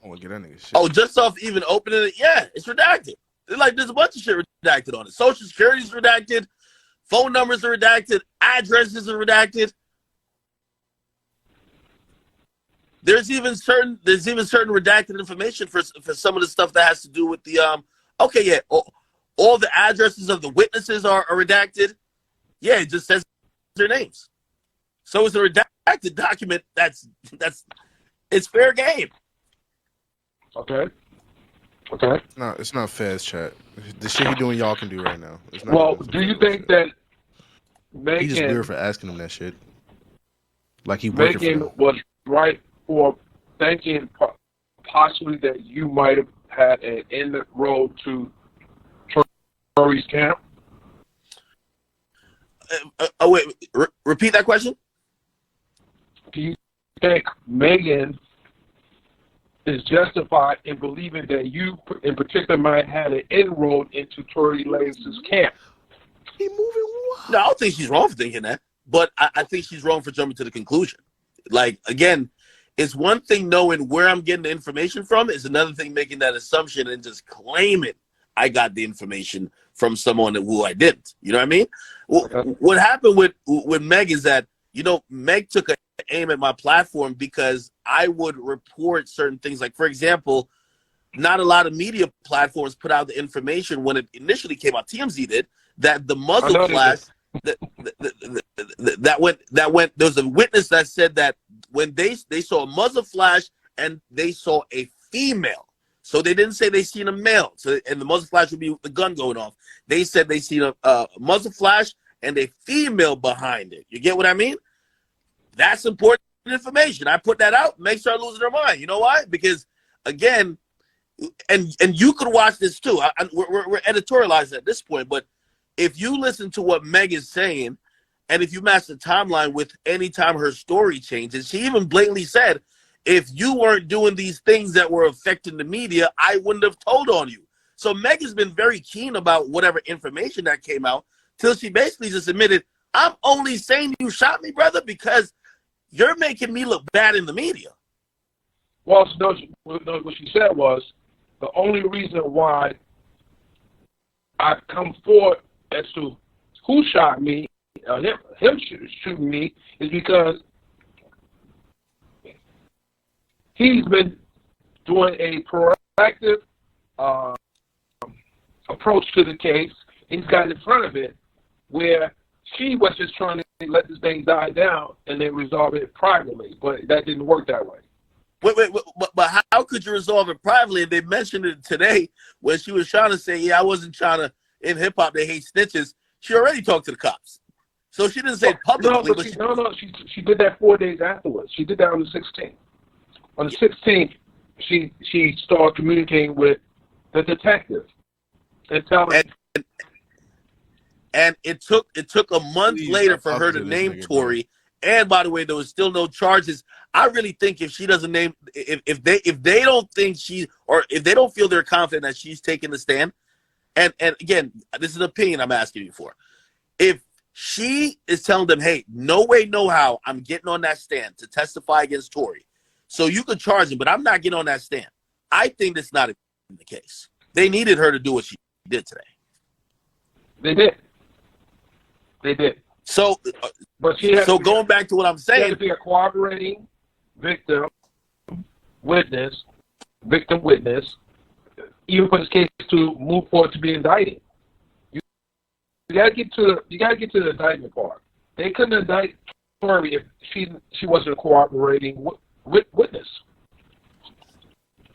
I want to get that nigga shit. Oh, just off even opening it, yeah, it's redacted. There's a bunch of shit redacted on it. Social Security is redacted. Phone numbers are redacted. Addresses are redacted. There's even certain redacted information for some of the stuff that has to do with the all the addresses of the witnesses are redacted. Yeah, it just says their names. So it's a redacted document. It's fair game. Okay. Okay. It's not fast chat. The shit he doing, y'all can do right now. It's not Well, even some do you federal think shit. that He just weird Megan for asking him that shit. Like he working for them. was right for thinking possibly that you might have had an inroad to Tory's camp? Wait, repeat that question. Do you think Megan is justified in believing that you, in particular, might have an inroad into Tory Lanez's camp? He moving wild. No, I don't think she's wrong for thinking that, but I think she's wrong for jumping to the conclusion. Like, again, it's one thing knowing where I'm getting the information from. It's another thing making that assumption and just claiming I got the information from someone who I didn't. You know what I mean? What happened with Meg is that, Meg took an aim at my platform because I would report certain things. Like, for example, not a lot of media platforms put out the information when it initially came out. TMZ did, that the muzzle flash that went. There was a witness that said that when they saw a muzzle flash and they saw a female. So they didn't say they seen a male. So, and the muzzle flash would be the gun going off. They said they seen a muzzle flash and a female behind it. You get what I mean? That's important information. I put that out, make sure I lose their mind. You know why? Because, again, and you could watch this too. We're editorializing at this point, but if you listen to what Meg is saying, and if you match the timeline with any time her story changes, she even blatantly said, if you weren't doing these things that were affecting the media, I wouldn't have told on you. So Meg has been very keen about whatever information that came out till she basically just admitted, I'm only saying you shot me, brother, because you're making me look bad in the media. Well, no, what she said was, the only reason why I come forward as to who shot me, him shooting me, is because he's been doing a proactive approach to the case. He's got in front of it, where she was just trying to let this thing die down and then resolve it privately, but that didn't work that way. Wait, but how could you resolve it privately? And they mentioned it today when she was trying to say, yeah, I wasn't trying to, in hip hop, they hate snitches. She already talked to the cops. So she didn't say it publicly. She did that 4 days afterwards. She did that on the 16th. On the 16th, she started communicating with the detective and telling him. And it took a month later for her to name Tory. And by the way, there was still no charges. I really think if she doesn't name, if they don't think she, or if they don't feel they're confident that she's taking the stand, and again, this is an opinion I'm asking you for. If she is telling them, hey, no way, no how, I'm getting on that stand to testify against Tory, so you could charge him, but I'm not getting on that stand. I think that's not the case. They needed her to do what she did today. They did. So, but she had going back to what I'm saying, she had to be a cooperating victim witness, even for this case to move forward to be indicted. You gotta get to the indictment part. They couldn't indict Tory if she wasn't a cooperating witness.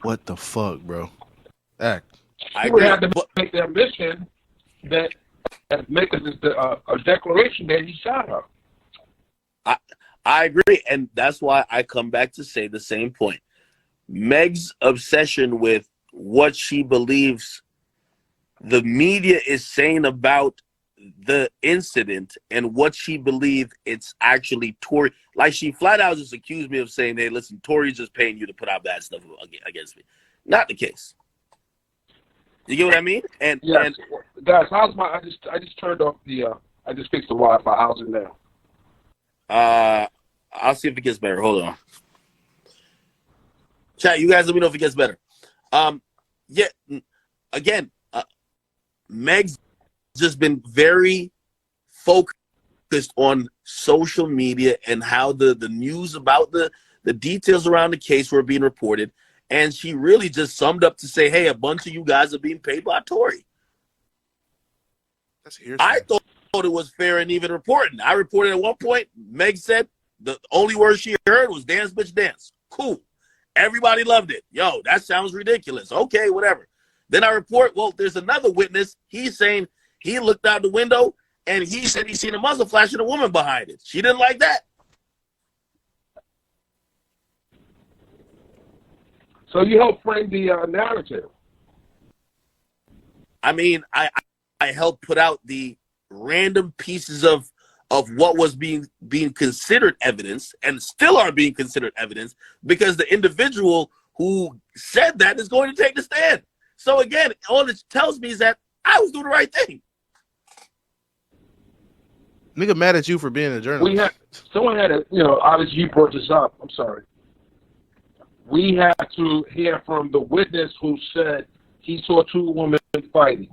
What the fuck, bro? Act. She would have to make the admission that make a declaration that he shot her. I agree, and that's why I come back to say the same point. Meg's obsession with what she believes the media is saying about the incident and what she believes it's actually Tory. Like, she flat out just accused me of saying, hey, listen, Tory's just paying you to put out bad stuff against me. Not the case. You get what I mean? And yes. Guys, how's my? I just turned off the. I just fixed the Wi-Fi. How's it now? I'll see if it gets better. Hold on. Chat, you guys let me know if it gets better. Yeah. Again, Meg's just been very focused on social media and how the news about the details around the case were being reported. And she really just summed up to say, hey, a bunch of you guys are being paid by Tory. I thought it was fair and even reporting. I reported at one point, Meg said the only word she heard was dance, bitch, dance. Cool. Everybody loved it. Yo, that sounds ridiculous. Okay, whatever. Then I report, well, there's another witness. He's saying he looked out the window and he said he seen a muzzle flash and a woman behind it. She didn't like that. So you help frame the narrative. I mean, I helped put out the random pieces of what was being considered evidence and still are being considered evidence because the individual who said that is going to take the stand. So again, all it tells me is that I was doing the right thing. Nigga mad at you for being a journalist. Someone had obviously you brought this up. I'm sorry. We had to hear from the witness who said he saw two women fighting.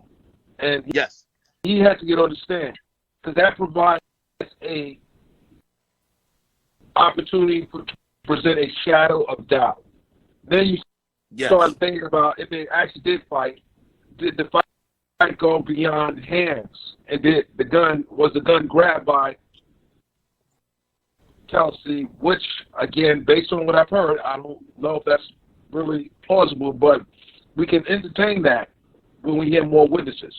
And yes, he had to get on the stand because that provides a opportunity to present a shadow of doubt. Then you start thinking about if they actually did fight, did the fight go beyond hands? And was the gun grabbed by Kelsey, which, again, based on what I've heard, I don't know if that's really plausible, but we can entertain that when we hear more witnesses.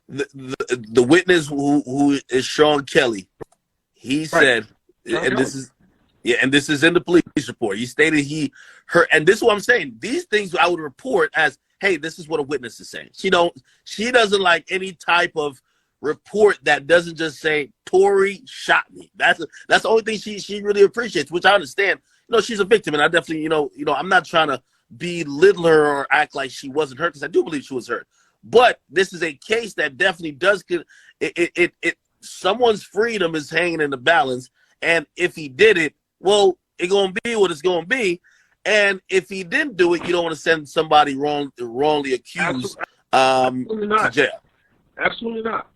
The witness who is Sean Kelly, he said, and this is in the police report. He stated he heard, and this is what I'm saying. These things I would report as, hey, this is what a witness is saying. She doesn't like any type of report that doesn't just say Tory shot me. That's the only thing she really appreciates, which I understand. She's a victim, and I definitely, I'm not trying to belittle her or act like she wasn't hurt because I do believe she was hurt. But this is a case that definitely does get it. Someone's freedom is hanging in the balance, and if he did it, well, it's gonna be what it's gonna be. And if he didn't do it, you don't want to send somebody wrongly accused to jail. Absolutely not.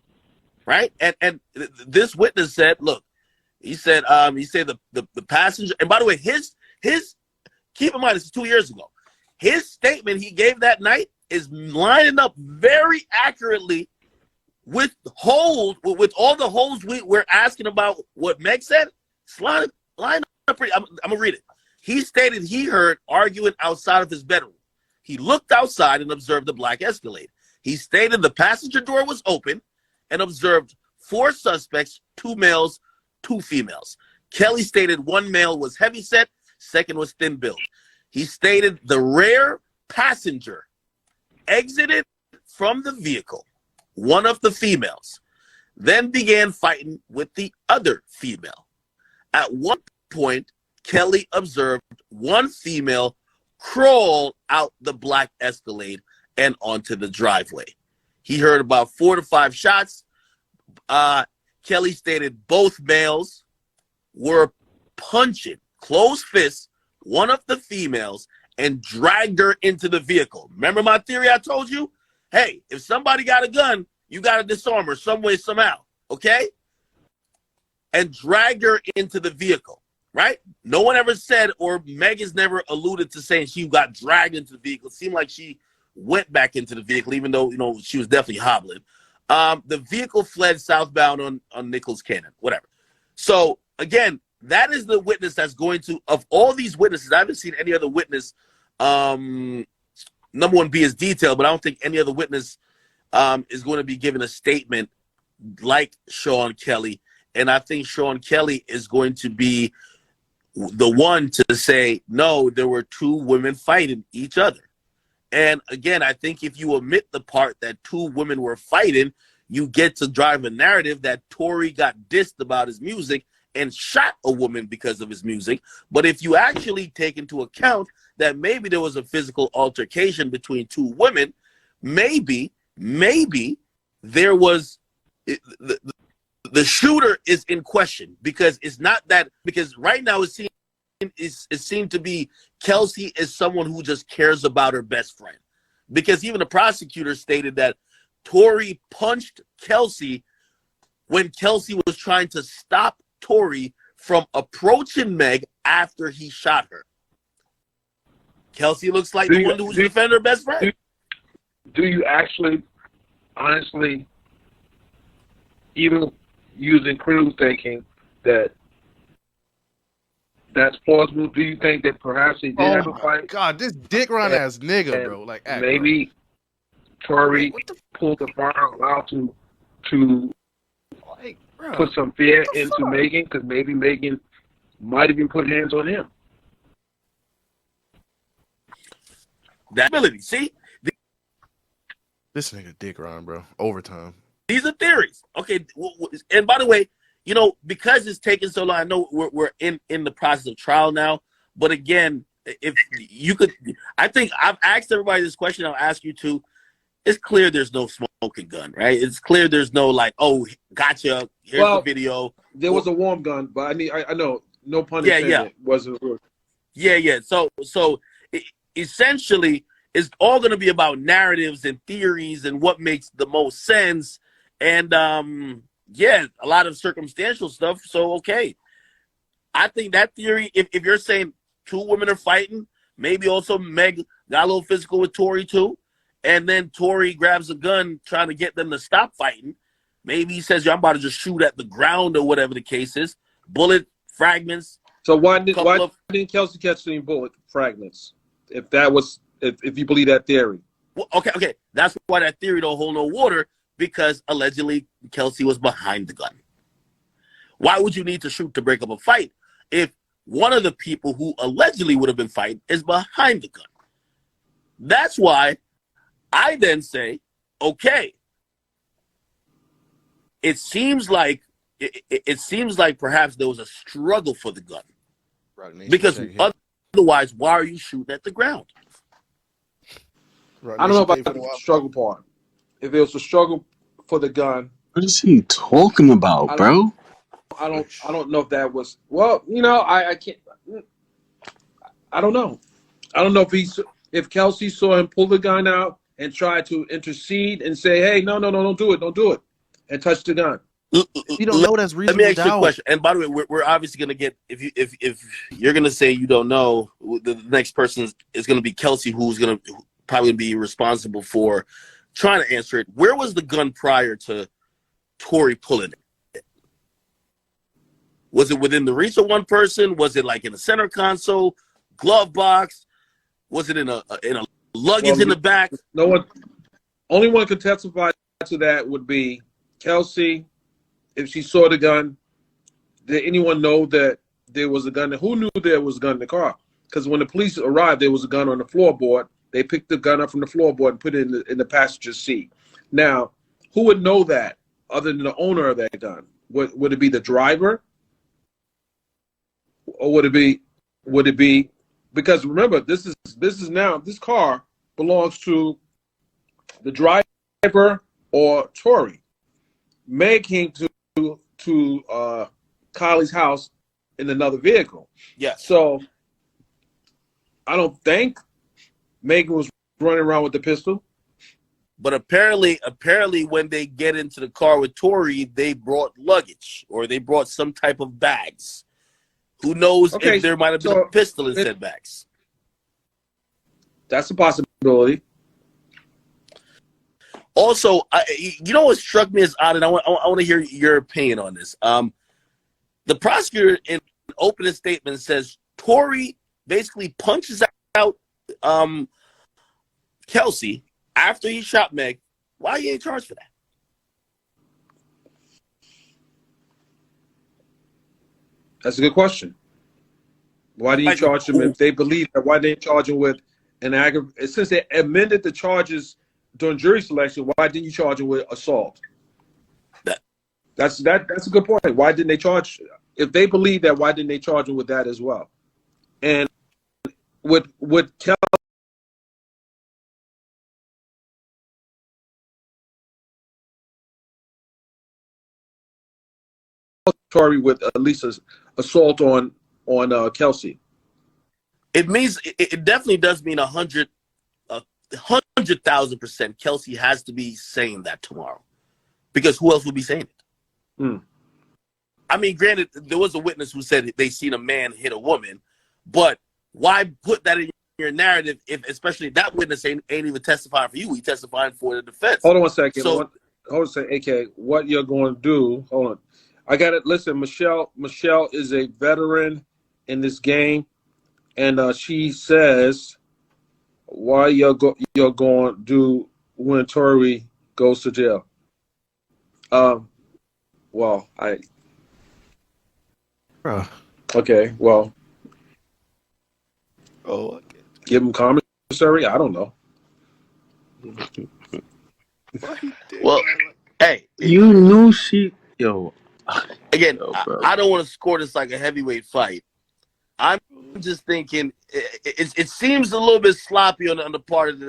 Right? And this witness said, look, he said the passenger, and by the way, his keep in mind this is 2 years ago. His statement he gave that night is lining up very accurately with all the holes we're asking about what Meg said. It's lined up pretty. I'm gonna read it. He stated he heard arguing outside of his bedroom. He looked outside and observed the black Escalade. He stated the passenger door was open and observed 4 suspects, 2 males, 2 females. Kelly stated 1 male was heavyset, second was thin-built. He stated the rear passenger exited from the vehicle, one of the females, then began fighting with the other female. At one point, Kelly observed 1 female crawl out the black Escalade and onto the driveway. He heard about 4 to 5 shots. Kelly stated both males were punching, closed fists, one of the females and dragged her into the vehicle. Remember my theory I told you? Hey, if somebody got a gun, you got to disarm her some way, somehow, okay? And dragged her into the vehicle, right? No one ever said, or Megan's never alluded to saying she got dragged into the vehicle. It seemed like she went back into the vehicle, even though, she was definitely hobbling. The vehicle fled southbound on Nichols Cannon, whatever. So, again, that is the witness that's going to, of all these witnesses, I haven't seen any other witness, number one, be as detailed, but I don't think any other witness is going to be given a statement like Sean Kelly. And I think Sean Kelly is going to be the one to say, no, there were 2 women fighting each other. And again, I think if you omit the part that 2 women were fighting, you get to drive a narrative that Tory got dissed about his music and shot a woman because of his music. But if you actually take into account that maybe there was a physical altercation between 2 women, maybe there was the shooter is in question, because it's not that, because right now it seemed to be Kelsey is someone who just cares about her best friend, because even the prosecutor stated that Tory punched Kelsey when Kelsey was trying to stop Tory from approaching Meg after he shot her. Kelsey looks like the one who's defending her best friend. Do you actually, honestly, even using critical thinking, that's plausible? Do you think that perhaps he did have a fight? God, this dick run ass nigga, bro. Like, maybe Tory What the pulled the firearm out to like, bro? put some fear What the into fuck? Megan, because maybe Megan might even put hands on him. That ability. See, This nigga dick Ron, bro. Overtime. these are theories. Okay, and by the way, you know, because it's taking so long, I know we're in the process of trial now. But again, if you could, I think I've asked everybody this question. I'll ask you too. It's clear there's no smoking gun, right? It's clear there's no like, oh, gotcha. Here's the video. There was a warm gun, but I know, no pun Yeah, intended. yeah. Wasn't real. Yeah. So essentially, it's all going to be about narratives and theories and what makes the most sense. And yeah, a lot of circumstantial stuff. So okay, I think that theory. If you're saying two women are fighting, maybe also Meg got a little physical with Tory too, and then Tory grabs a gun trying to get them to stop fighting. Maybe he says, "I'm about to just shoot at the ground" or whatever the case is. Bullet fragments. So why didn't Kelsey catch any bullet fragments? If that was, if you believe that theory. Well, okay. That's why that theory don't hold no water, because allegedly Kelsey was behind the gun. Why would you need to shoot to break up a fight if one of the people who allegedly would have been fighting is behind the gun? That's why I then say, okay, it seems like perhaps there was a struggle for the gun, because otherwise, why are you shooting at the ground? I don't know about the struggle part. If it was a struggle for the gun, What is he talking about, bro? I don't know if that was, well, you know, I can't, I don't know. I don't know if Kelsey saw him pull the gun out and try to intercede and say, hey, no, don't do it, and touch the gun. You don't know, that's reasonable. Let me ask you a question. And by the way, we're obviously going to get, if you're going to say you don't know, the next person is going to be Kelsey, who's going to probably be responsible for trying to answer it. Where was the gun prior to Tory pulling it? Was it within the reach of one person? Was it like in a center console, glove box? Was it in a luggage in the back? No one. Only one could testify to that would be Kelsey. If she saw the gun, did anyone know that there was a gun? Who knew there was a gun in the car? Because when the police arrived, there was a gun on the floorboard. They picked the gun up from the floorboard and put it in the passenger seat. Now, who would know that other than the owner of that gun? Would it be the driver? Or would it be because remember, this car belongs to the driver or Tory. Meg came to Kylie's house in another vehicle. Yeah. So I don't think Megan was running around with the pistol. But apparently when they get into the car with Tory, they brought luggage or they brought some type of bags. Who knows if there might have been a pistol in said bags. That's a possibility. Also, you know what struck me as odd, and I want to hear your opinion on this. The prosecutor in an opening statement says Tory basically punches out Kelsey after he shot Meg. Why he ain't charged for that? That's a good question. Why didn't you charge him if they believe that? Why didn't you charge him with an aggravated? Since they amended the charges during jury selection, why didn't you charge him with assault? That's a good point. Why didn't they charge? If they believe that, why didn't they charge him with that as well? And would Kelsey Tory with at least assault on Kelsey? It means it definitely does mean 100,000% Kelsey has to be saying that tomorrow, because who else would be saying it? I mean, granted, there was a witness who said they seen a man hit a woman, but why put that in your narrative if, especially that witness ain't even testifying for you? He testifying for the defense. Hold on one second. So, hold on a second, AK. What you're going to do? Hold on. I got it. Listen, Michelle is a veteran in this game, and she says why you're going to do when Tory goes to jail? Well, Bruh. okay. Well, Oh, give him commissary. I don't know. why he did Well, that? hey, You knew she. Yo. again, Yo, bro. I don't want to score this like a heavyweight fight. I'm just thinking it seems a little bit sloppy on the part of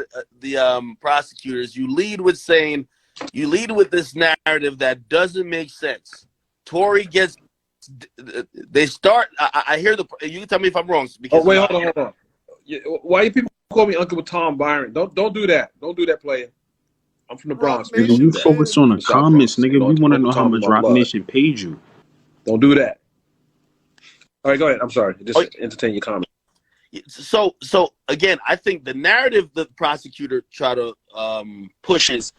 the prosecutors. You lead with this narrative that doesn't make sense. Tory gets. They start. I hear the. You can tell me if I'm wrong. Because Wait, hold on. Why you people call me Uncle Tom Byron? Don't do that. Don't do that, player. I'm from the Bronx. Rock Nigga, Nation we Do that. fan. focus on the The South comments, Bronx. nigga. We want to Uncle know how Tom much in my Rock blood. Nation paid you. Don't do that. All right, go ahead. I'm sorry. Just entertain your comment. So again, I think the narrative the prosecutor try to push is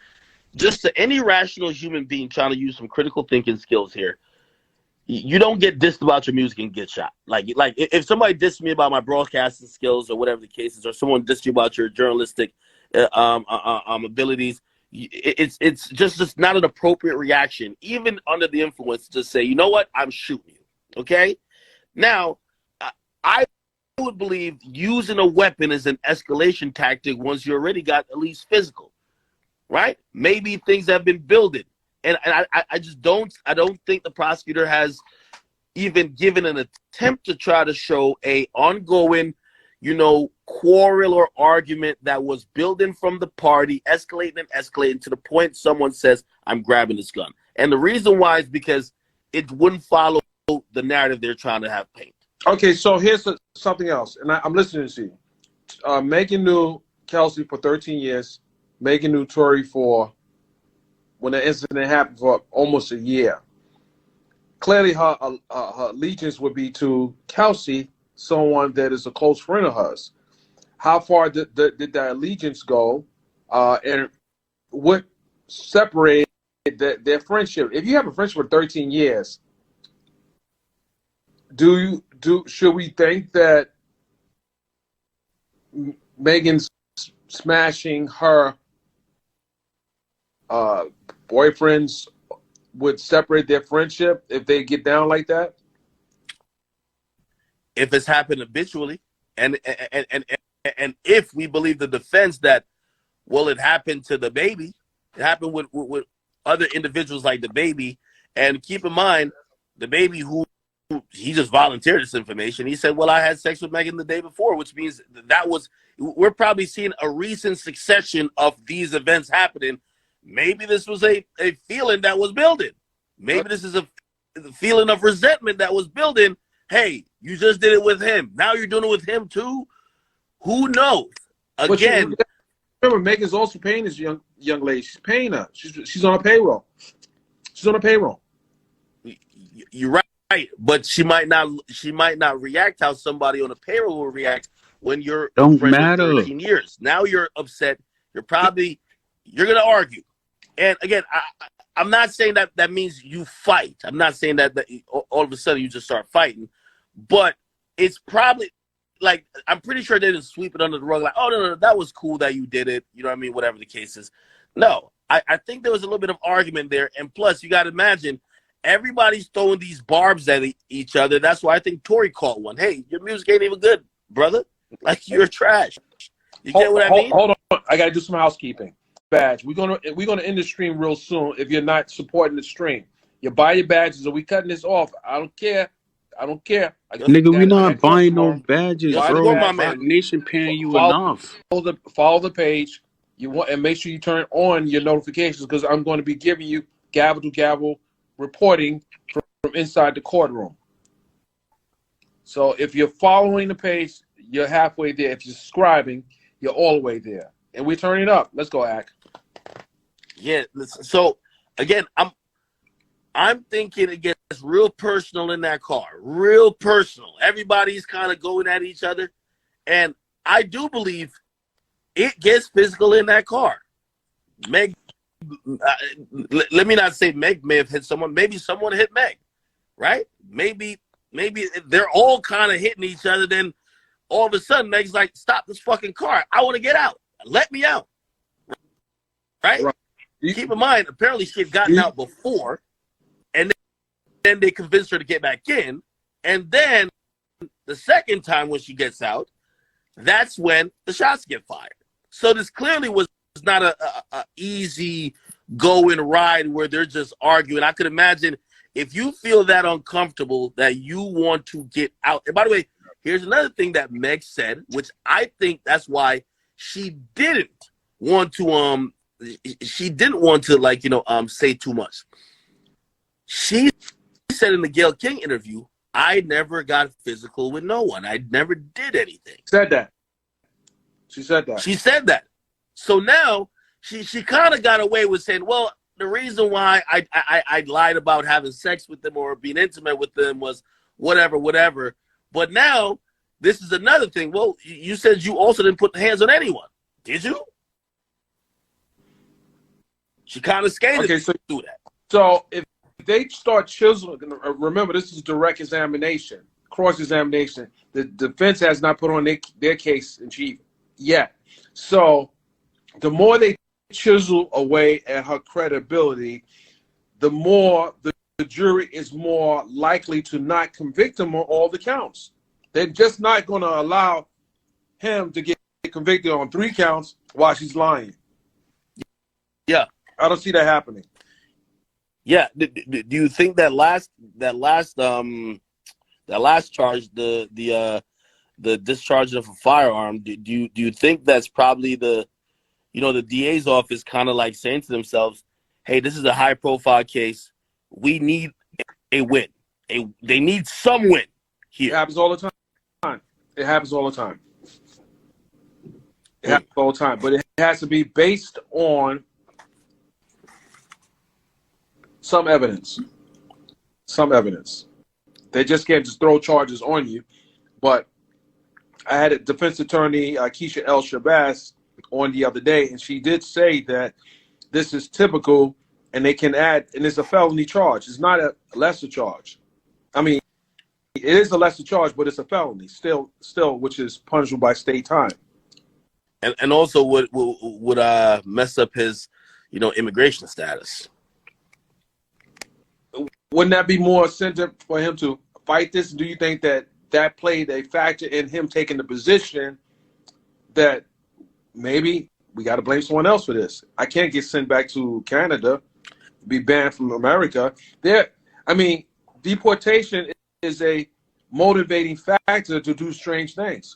just to any rational human being trying to use some critical thinking skills here. You don't get dissed about your music and get shot. Like if somebody dissed me about my broadcasting skills or whatever the case is, or someone dissed you about your journalistic abilities, it's just not an appropriate reaction, even under the influence, to just say, you know what, I'm shooting you. Okay, now I would believe using a weapon is an escalation tactic once you already got at least physical, right? Maybe things have been building. And I just don't think the prosecutor has even given an attempt to try to show a ongoing, quarrel or argument that was building from the party, escalating to the point someone says, I'm grabbing this gun. And the reason why is because it wouldn't follow the narrative they're trying to have paint. Okay, so here's something else, and I'm listening to you. Megan knew Kelsey for 13 years. Megan knew Tory for, when the incident happened, for almost a year. Clearly, her allegiance would be to Kelsey, someone that is a close friend of hers. How far did that allegiance go, and what separated their friendship? If you have a friendship for 13 years, should we think that Megan's smashing her boyfriends would separate their friendship if they get down like that? If it's happened habitually, and if we believe the defense that, well, it happened to the baby, it happened with other individuals like the baby, and keep in mind, the baby he just volunteered this information. He said, well, I had sex with Megan the day before, which means we're probably seeing a recent succession of these events happening. Maybe this was a feeling that was building. Maybe this is a feeling of resentment that was building. Hey, you just did it with him. Now you're doing it with him too? Who knows? Again, remember, Megan's also paying this young lady. She's paying her. She's on a payroll. She's on a payroll. You're right, but she might not react how somebody on a payroll will react when you're Don't friends matter. for 13 years. Now you're upset. You're gonna argue. And again, I'm not saying that means you fight. I'm not saying that all of a sudden you just start fighting, but it's probably like, I'm pretty sure they didn't sweep it under the rug like, oh no, that was cool that you did it. You know what I mean? Whatever the case is. No, I think there was a little bit of argument there, and plus you got to imagine, everybody's throwing these barbs at each other. That's why I think Tory caught one. Hey, your music ain't even good, brother. Like, you're trash. You get what I mean? Hold on. I got to do some housekeeping. Badge. We're gonna end the stream real soon. If you're not supporting the stream, you buy your badges. Or we cutting this off? I don't care. Nigga, we not buying no badges, Just bro. support my Rock man. Nation paying you enough. Follow the page. And make sure you turn on your notifications, because I'm going to be giving you gavel to gavel reporting from inside the courtroom. So if you're following the page, you're halfway there. If you're subscribing, you're all the way there. And we're turning up. Let's go, Ak. Yeah. So again, I'm thinking it gets real personal in that car. Real personal. Everybody's kind of going at each other, and I do believe it gets physical in that car. Meg, let me not say Meg may have hit someone. Maybe someone hit Meg, right? Maybe they're all kind of hitting each other. Then all of a sudden, Meg's like, "Stop this fucking car! I want to get out. Let me out." right? Right. Keep in mind, apparently she had gotten out before, and then they convinced her to get back in, and then the second time when she gets out, that's when the shots get fired. So this clearly was not a easy go and ride where they're just arguing. I could imagine if you feel that uncomfortable that you want to get out. And by the way, here's another thing that Meg said, which I think that's why she didn't want to say too much. She said in the Gayle King interview, I never got physical with no one. I never did anything. Said that. She said that. She said that. So now she kind of got away with saying, well, the reason why I lied about having sex with them or being intimate with them was whatever. But now this is another thing. Well, you said you also didn't put hands on anyone. Did you? She kind of skated through that. So if they start chiseling, remember this is direct examination, cross-examination. The defense has not put on their case in chief yet. So the more they chisel away at her credibility, the more the jury is more likely to not convict him on all the counts. They're just not going to allow him to get convicted on 3 counts while she's lying. Yeah. I don't see that happening. Yeah. Do you think that last charge, the discharge of a firearm, do you think that's probably the DA's office kind of like saying to themselves, hey, this is a high profile case. We need a win. They need some win here. It happens all the time. It happens all the time. It happens all the time. But it has to be based on some evidence. Some evidence. They just can't just throw charges on you. But I had a defense attorney, Keisha El Shabazz, on the other day, and she did say that this is typical, and they can add, and it's a felony charge. It's not a lesser charge. I mean, it is a lesser charge, but it's a felony still, which is punishable by state time. And also would mess up his, immigration status. Wouldn't that be more incentive for him to fight this? Do you think that played a factor in him taking the position that maybe we got to blame someone else for this? I can't get sent back to Canada, be banned from America. Deportation is a motivating factor to do strange things.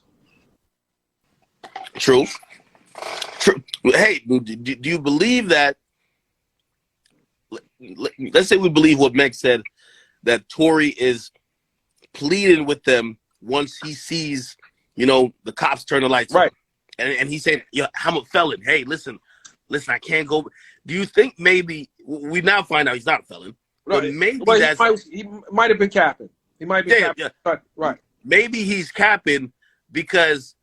True. Hey, do you believe that? Let's say we believe what Meg said, that Tory is pleading with them once he sees, the cops turn the lights on. And he said, I'm a felon. Hey, listen, I can't go. Do you think maybe we now find out he's not a felon? But maybe he might have been capping. He might be capping. Yeah. Right. Maybe he's capping because,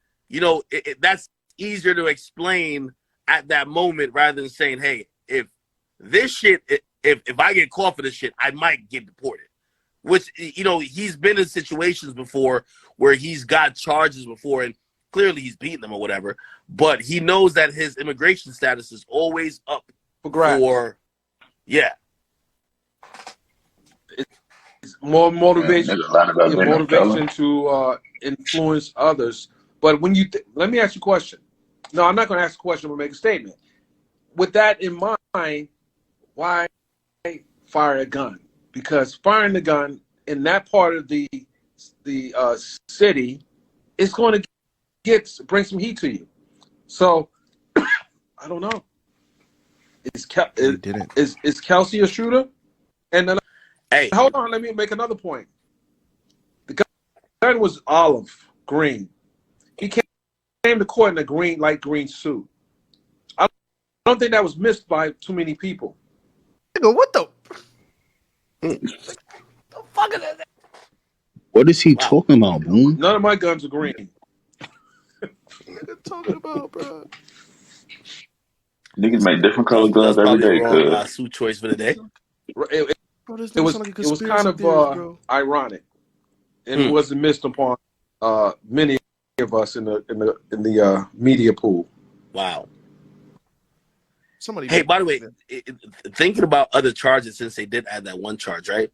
that's easier to explain at that moment rather than saying, hey, if this shit, if I get caught for this shit, I might get deported. Which, he's been in situations before where he's got charges before and clearly he's beaten them or whatever, but he knows that his immigration status is always up for grabs. It's more motivation, to influence others. But when let me ask you a question. No, I'm not going to ask a question. I'm going to make a statement. With that in mind, why fire a gun? Because firing the gun in that part of the city is going to bring some heat to you. So I don't know. Is Kelsey a shooter? And then, hey, hold on. Let me make another point. The gun was olive green. He came to court in a light green suit. I don't think that was missed by too many people. What the fuck is that? What is he talking about, Boone? None of my guns are green. What are you talking about, bro? Niggas make different color guns every day. Wrong, suit choice for the day. It was kind of ironic, and it wasn't missed upon many of us in the media pool. Wow. Somebody. Hey, by the way, thinking about other charges, since they did add that one charge, right?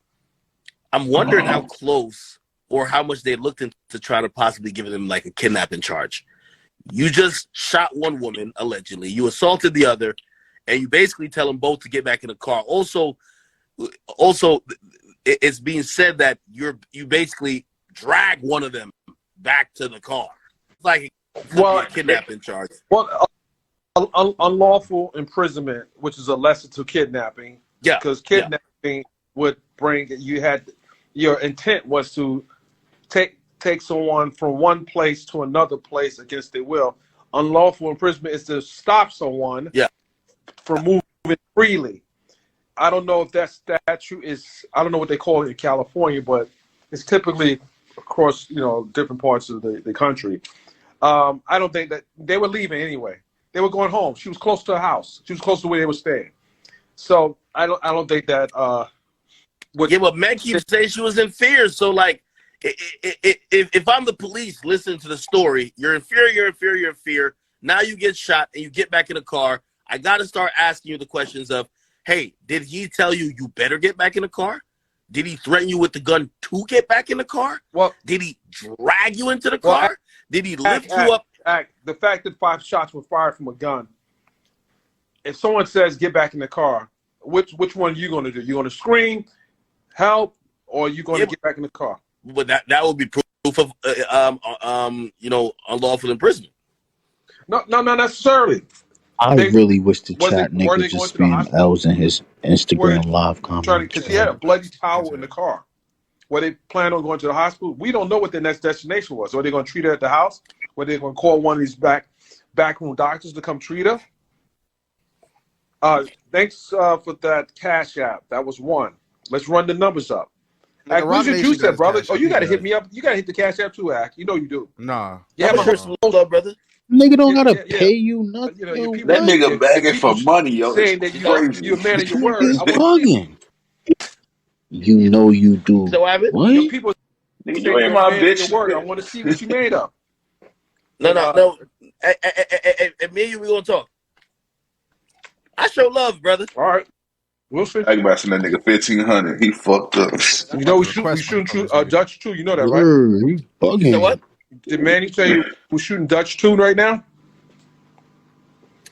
I'm wondering how close or how much they looked into trying to possibly give them like a kidnapping charge. You just shot one woman, allegedly. You assaulted the other, and you basically tell them both to get back in the car. Also, it's being said that you basically drag one of them back to the car. It's like it could be a kidnapping charge. Well, unlawful imprisonment, which is a lesser to kidnapping. Yeah. Because kidnapping would bring your intent was to take someone from one place to another place against their will. Unlawful imprisonment is to stop someone from moving freely. I don't know if that statute is, I don't know what they call it in California, but it's typically across, different parts of the country. I don't think that they were leaving anyway. They were going home. She was close to her house. She was close to where they were staying. So I don't think that. But Meg keeps saying she was in fear. So like, if I'm the police, listening to the story, you're in fear. Now you get shot and you get back in the car. I got to start asking you the questions of, hey, did he tell you better get back in the car? Did he threaten you with the gun to get back in the car? Well, did he drag you into the car? Did he lift you up? The fact that 5 shots were fired from a gun. If someone says get back in the car, which one are you going to do? You going to scream, help, or are you going to get back in the car? But that would be proof of unlawful imprisonment. No, not necessarily. I really wish the chat nigga just spam L's in his Instagram live comment. Because he had a bloody towel in the car. Were they planning on going to the hospital? We don't know what their next destination was. Are they going to treat her at the house? Were they going to call one of these backroom doctors to come treat her? Thanks for that Cash App. That was one. Let's run the numbers up. Ack, what's your juice at, brother? Oh, you got to hit me up. You got to hit the Cash App too, Ack. You know you do. Nah. Yeah, hold up, brother. Nigga don't gotta pay you nothing. That nigga begging for money, yo. Saying that you're a man of your word. Bugging. You know you do. So I what? People nigga, you ain't my bitch. I want to see what you made of. No. Hey, me and you, we gonna talk. I show love, brother. All right. We'll see. I about to send that nigga 1,500. He fucked up. You know we shooting Dutch 2. You know that, right? He bugging. You know what? Did Manny tell you we're shooting Dutch 2 right now?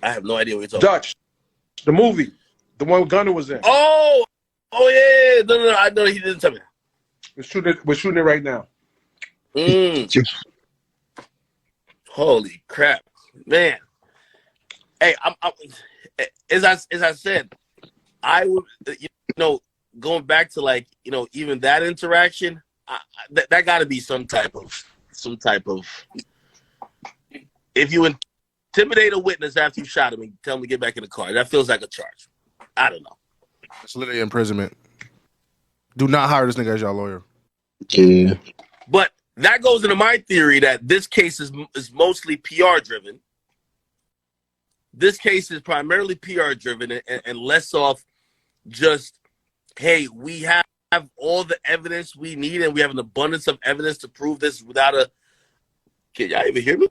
I have no idea what you're talking about. Dutch, the movie, the one Gunner was in. Oh yeah. No. I know he didn't tell me. We're shooting it right now. Holy crap, man! Hey, I'm as I said, I would going back to like even that interaction, that got to be some type of. If you intimidate a witness after you shot him and tell him to get back in the car, that feels like a charge. I don't know. It's literally imprisonment. Do not hire this nigga as your lawyer. Yeah. But that goes into my theory that this case is mostly PR driven. This case is primarily PR driven and less off just, hey, we have all the evidence we need and we have an abundance of evidence to prove this without a... Can y'all even hear me?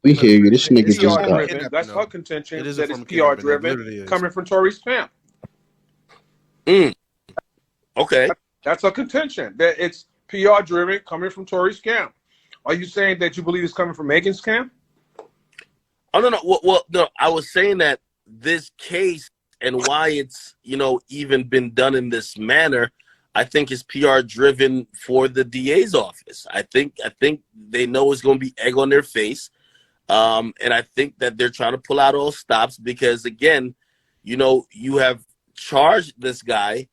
We hear you. This nigga just got... That's her contention that it's PR driven coming from Tory's camp. Okay. That's a contention that it's PR driven coming from Tory's camp. Are you saying that you believe it's coming from Megan's camp? Oh, no. Well, no, I was saying that this case and why it's, even been done in this manner, I think is PR driven for the DA's office. I think they know it's going to be egg on their face. And I think that they're trying to pull out all stops because, again, you have charged this guy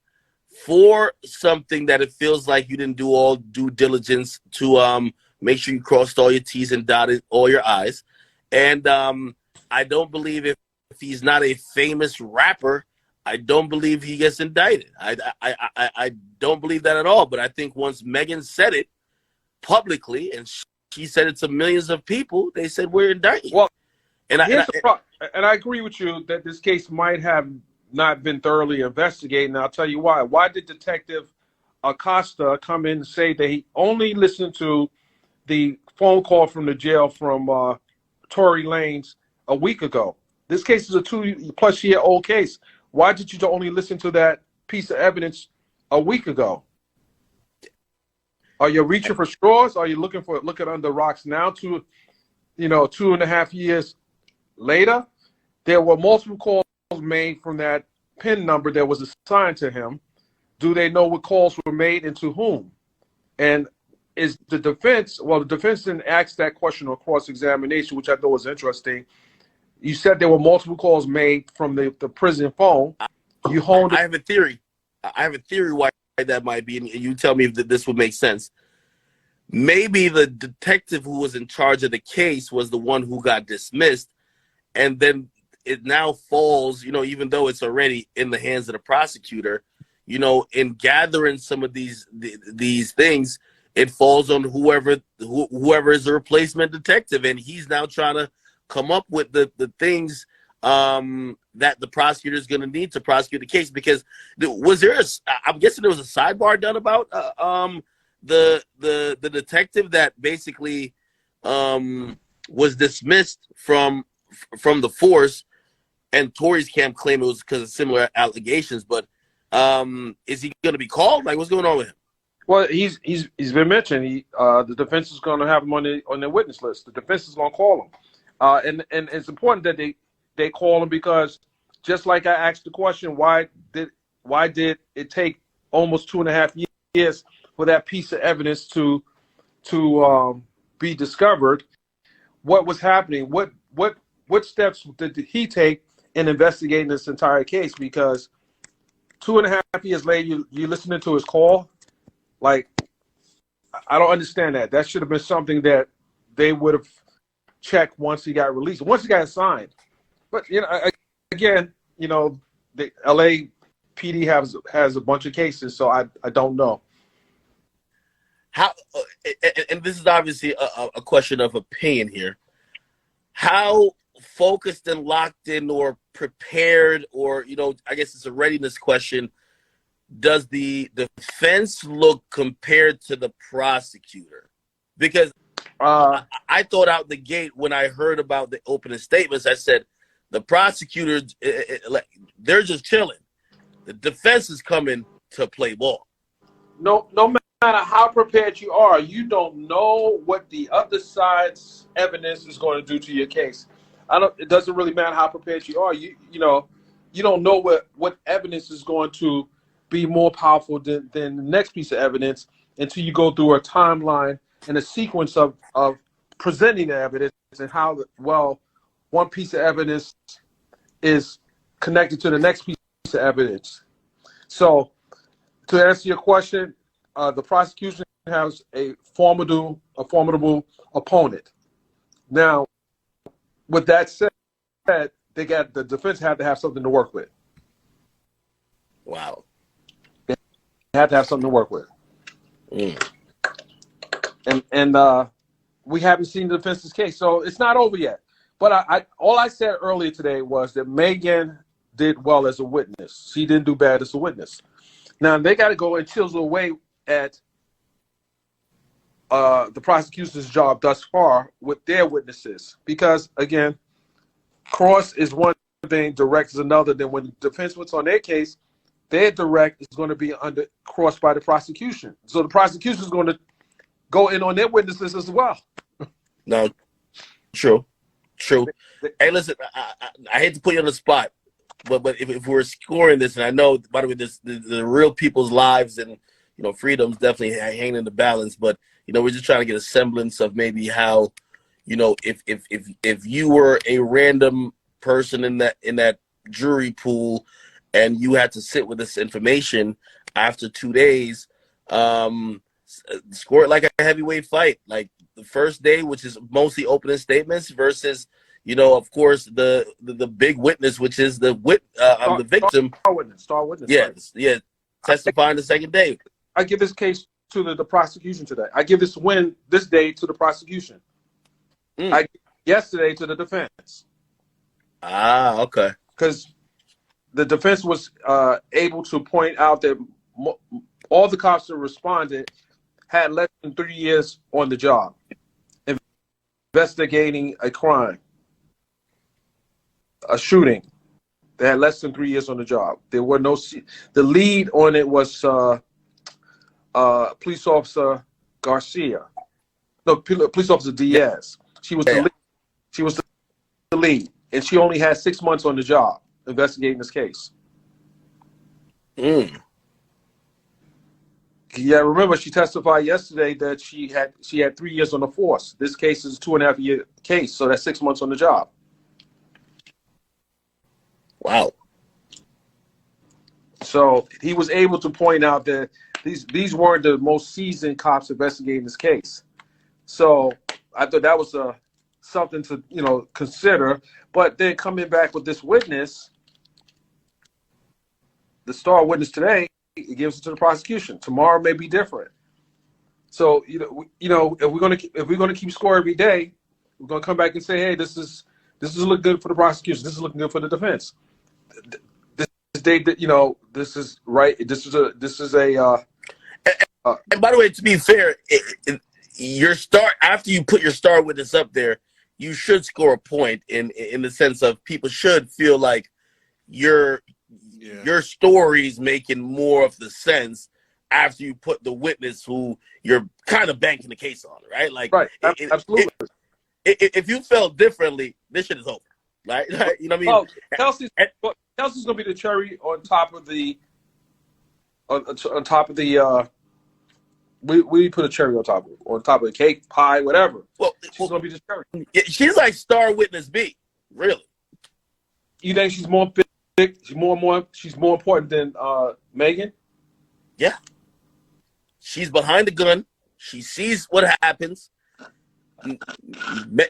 for something that it feels like you didn't do all due diligence to make sure you crossed all your T's and dotted all your I's. And I don't believe if he's not a famous rapper, I don't believe he gets indicted. I don't believe that at all. But I think once Megan said it publicly and she said it to millions of people, they said we're indicting. Well, and I agree with you that this case might have not been thoroughly investigated. And I'll tell you why. Why did Detective Acosta come in and say that he only listened to the phone call from the jail from Tory Lanez a week ago. This case is a 2+year-old case. Why did you only listen to that piece of evidence a week ago? Are you reaching for straws? Are you looking under rocks now? 2.5 years later, there were multiple calls made from that PIN number that was assigned to him. Do they know what calls were made and to whom? And is the defense, well, the defense didn't ask that question on cross-examination, which I thought was interesting. You said there were multiple calls made from the prison phone. You honed it. I have a theory. I have a theory why that might be, and you tell me if this would make sense. Maybe the detective who was in charge of the case was the one who got dismissed, and then it now falls, even though it's already in the hands of the prosecutor, in gathering some of these things, it falls on whoever is the replacement detective, and he's now trying to come up with the things that the prosecutor is going to need to prosecute the case. Because I'm guessing there was a sidebar done about the detective that basically was dismissed from the force, and Tory's camp claimed it was because of similar allegations. But is he going to be called? Like, what's going on with him? Well, he's been mentioned. The defense is going to have him on their witness list. The defense is going to call him, and it's important that they call him, because just like I asked the question, why did it take almost 2.5 years for that piece of evidence to be discovered? What was happening? What steps did he take in investigating this entire case? Because 2.5 years later, you listening to his call. Like, I don't understand that. That should have been something that they would have checked once he got released, once he got assigned. But again, the LA PD has a bunch of cases, so I don't know. How, and this is obviously a question of opinion here. How focused and locked in or prepared, or I guess it's a readiness question, does the defense look compared to the prosecutor? Because I thought out the gate when I heard about the opening statements, I said the prosecutors, they're just chilling. The defense is coming to play ball. No matter how prepared you are, you don't know what the other side's evidence is going to do to your case. It doesn't really matter how prepared you are. You don't know what evidence is going to be more powerful than the next piece of evidence until you go through a timeline and a sequence of presenting the evidence and how one piece of evidence is connected to the next piece of evidence. So, to answer your question, the prosecution has a formidable opponent. Now, with that said, the defense had to have something to work with. Wow. They had to have something to work with. And we haven't seen the defense's case, so it's not over yet. But all I said earlier today was that Megan did well as a witness. She didn't do bad as a witness. Now, they got to go and chisel away at the prosecution's job thus far with their witnesses. Because, again, cross is one thing, direct is another. Then when the defense puts on their case, their direct is going to be under crossed by the prosecution. So the prosecution is going to go in on their witnesses as well. No, true. Hey, listen, I hate to put you on the spot, but if we're scoring this, and I know, by the way, the real people's lives and freedoms definitely hang in the balance, but we're just trying to get a semblance of maybe how, if you were a random person in that jury pool and you had to sit with this information after 2 days, score it like a heavyweight fight, like the first day, which is mostly opening statements, versus of course the big witness, which is the victim. Star witness. Yeah, right. yeah, testifying the second day. I give this case to the prosecution today. I give this day to the prosecution. I give yesterday to the defense. Ah, okay. Because the defense was able to point out that all the cops that responded had less than 3 years on the job. investigating a crime, a shooting. They had less than 3 years on the job. There were no. The lead on it was police officer Garcia. No, police officer Diaz. She was the lead. She was the lead, and she only had 6 months on the job investigating this case. Mm. Yeah, remember she testified yesterday that she had 3 years on the force. This case is a 2.5 year case, so that's 6 months on the job. Wow. So he was able to point out that these weren't the most seasoned cops investigating this case. So I thought that was something to consider. But then coming back with this witness, the star witness today, it gives it to the prosecution. Tomorrow may be different. So if we're gonna keep score every day, we're gonna come back and say, hey, this is looking good for the prosecution. This is looking good for the defense. This is right. This is a. And by the way, to be fair, your star after you put your star witness up there, you should score a point in the sense of people should feel like your story's making more of the sense after you put the witness who you're kind of banking the case on, right? Like, right, absolutely. If you felt differently, this shit is over, right? You know what I mean? Oh, Kelsey's gonna be the cherry on top of the. On top of the. We put a cherry on top of the cake, pie, whatever. Well, she's gonna be the cherry. She's like star witness B, really. You think she's more big? She's more important than Megan? Yeah. She's behind the gun. She sees what happens.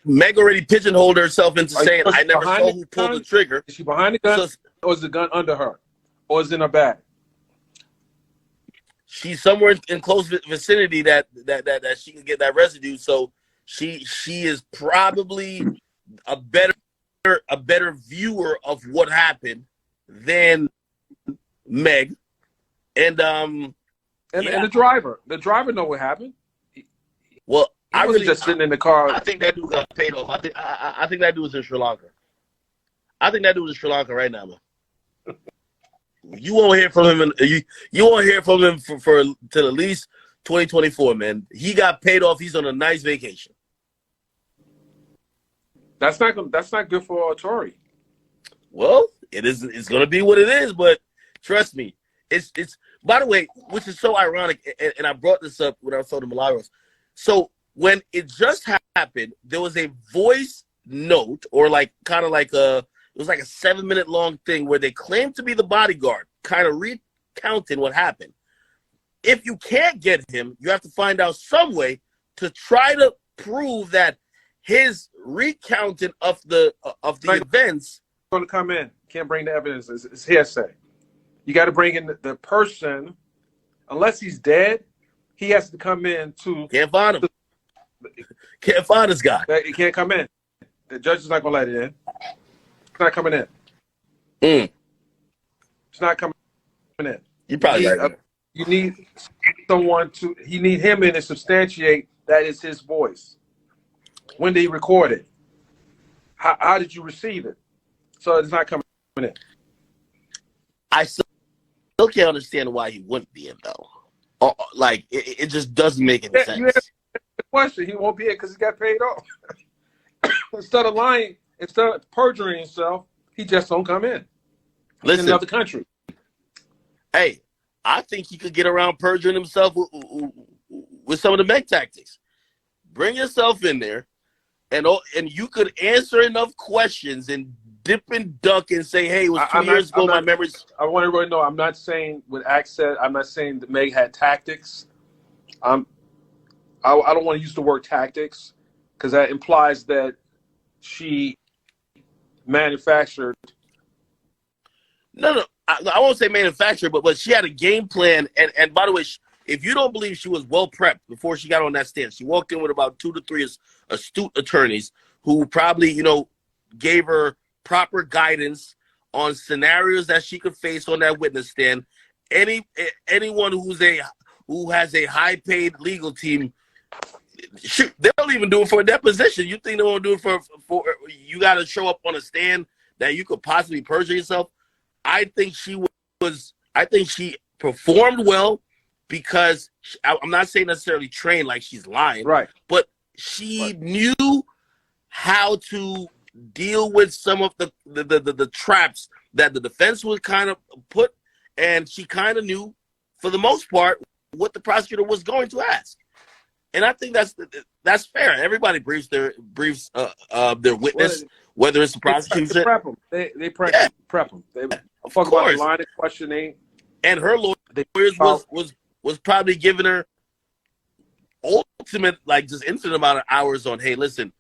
Meg already pigeonholed herself into saying, "I never saw who pulled the trigger." Is she behind the gun, or is the gun under her, or is it in her bag? She's somewhere in close vicinity that she can get that residue. So she is probably a better viewer of what happened than Meg. And the driver. The driver know what happened. Well, I was just sitting in the car. I think that dude got paid off. I think that dude was in Sri Lanka. I think that dude is in Sri Lanka right now, man. You won't hear from him. You won't hear from him for till at least 2024, man. He got paid off. He's on a nice vacation. That's not good for Tory. Well, it is. It's going to be what it is. But trust me, it's. By the way, which is so ironic, and I brought this up when I was talking to Milagros. So when it just happened, there was a voice note, or like kind of like it was like a 7-minute long thing where they claimed to be the bodyguard, kind of recounting what happened. If you can't get him, you have to find out some way to try to prove that his recounting of the events going to come in. Can't bring the evidence. It's hearsay. You got to bring in the person. Unless he's dead, he has to come in to. Can't find him. Can't find this guy. He can't come in. The judge is not going to let it in. It's not coming in. It's not coming in. You probably right. You need someone to. You need him in to substantiate that is his voice. When did he record it? How did you receive it? So it's not coming in. I still can't understand why he wouldn't be in though. Like it just doesn't make any sense. You asked the question. He won't be in because he got paid off. Instead of lying, instead of perjuring himself, he just don't come in. He's in another country. Hey, I think he could get around perjuring himself with some of the Meg tactics. Bring yourself in there, and you could answer enough questions and dip and duck and say, "Hey, it was 2 years ago. My memories." I want everybody to know I'm not saying with accent. I'm not saying that Meg had tactics. I don't want to use the word tactics because that implies that she manufactured. No, I won't say manufactured, but she had a game plan. And by the way, if you don't believe she was well prepped before she got on that stand, she walked in with about 2 to 3 astute attorneys who probably, gave her proper guidance on scenarios that she could face on that witness stand. Anyone who has a high-paid legal team shoot, they don't even do it for a deposition. You think they won't do it for you got to show up on a stand that you could possibly perjure yourself? I think she performed well because I'm not saying necessarily trained like she's lying, right? But she knew how to deal with some of the traps that the defense would kind of put, and she kind of knew, for the most part, what the prosecutor was going to ask. And I think that's fair. Everybody briefs their witness, whether it's the prosecution. They prep them. They prep them. They talk about the line of questioning. And her lawyers was probably giving her ultimate, like, just infinite amount of hours on, hey, listen,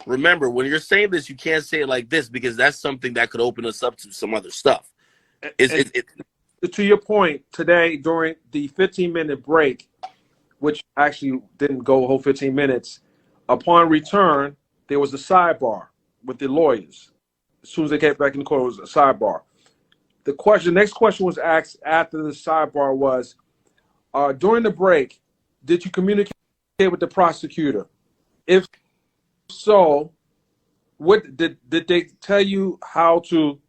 remember, when you're saying this, you can't say it like this because that's something that could open us up to some other stuff. To your point, today during the 15-minute break, which actually didn't go a whole 15 minutes, upon return, there was a sidebar with the lawyers. As soon as they came back in the court, it was a sidebar. The next question was asked after the sidebar was, during the break, did you communicate with the prosecutor? If so, what did they tell you how to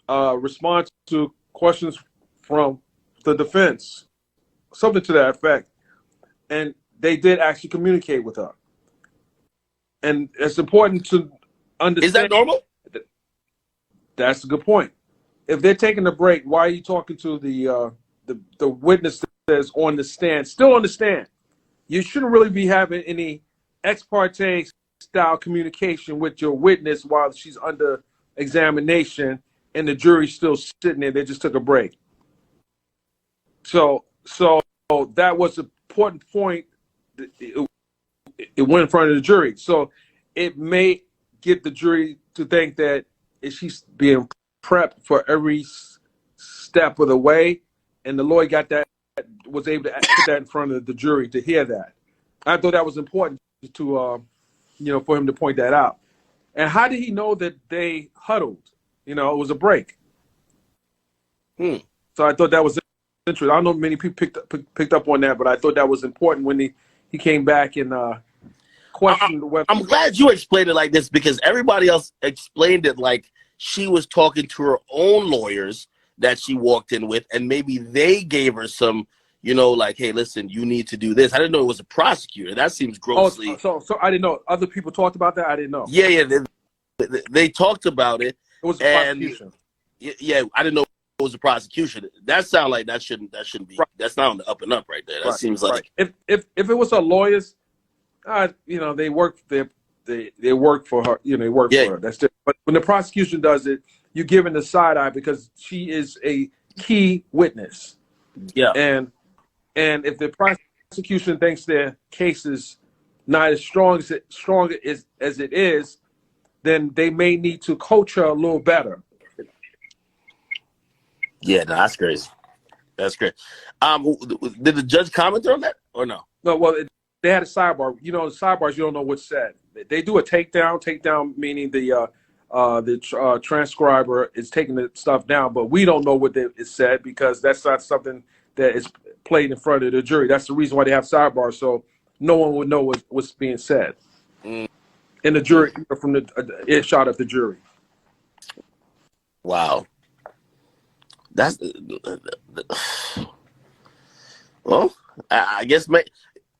respond to questions from the defense? Something to that effect. And they did actually communicate with her. And it's important to understand. Is that normal? That's a good point. If they're taking a break, why are you talking to the witness that's on the stand, still on the stand? You shouldn't really be having any ex parte style communication with your witness while she's under examination and the jury's still sitting there. They just took a break. So that was an important point. It went in front of the jury. So it may get the jury to think that she's being prepped for every step of the way, and the lawyer was able to put that in front of the jury to hear that. I thought that was important to, for him to point that out. And how did he know that they huddled? It was a break. So I thought that was interesting. I don't know if many people picked up on that, but I thought that was important when he came back and questioned whether. I'm glad you explained it like this because everybody else explained it like she was talking to her own lawyers that she walked in with, and maybe they gave her some, like, hey, listen, you need to do this. I didn't know it was a prosecutor. That seems grossly. So I didn't know. Other people talked about that? I didn't know. Yeah, they talked about it. It was a prosecution. Yeah, I didn't know it was a prosecution. That sounds like that shouldn't be. Right. That's not on the up and up right there. That seems like if it was a lawyers, they work they work for her. They work for her. That's different. But when the prosecution does it, you're giving the side eye because she is a key witness. Yeah. And if the prosecution thinks their case is not as strong as it is, then they may need to coach her a little better. Yeah, no, that's crazy. That's great. Did the judge comment on that or no? No, well, they had a sidebar. The sidebars, you don't know what's said. They do a takedown. Takedown meaning the transcriber is taking the stuff down, but we don't know what is said because that's not something that is played in front of the jury. That's the reason why they have sidebars, so no one would know what's being said. In the jury, from the earshot of the jury. Wow. That's well. I guess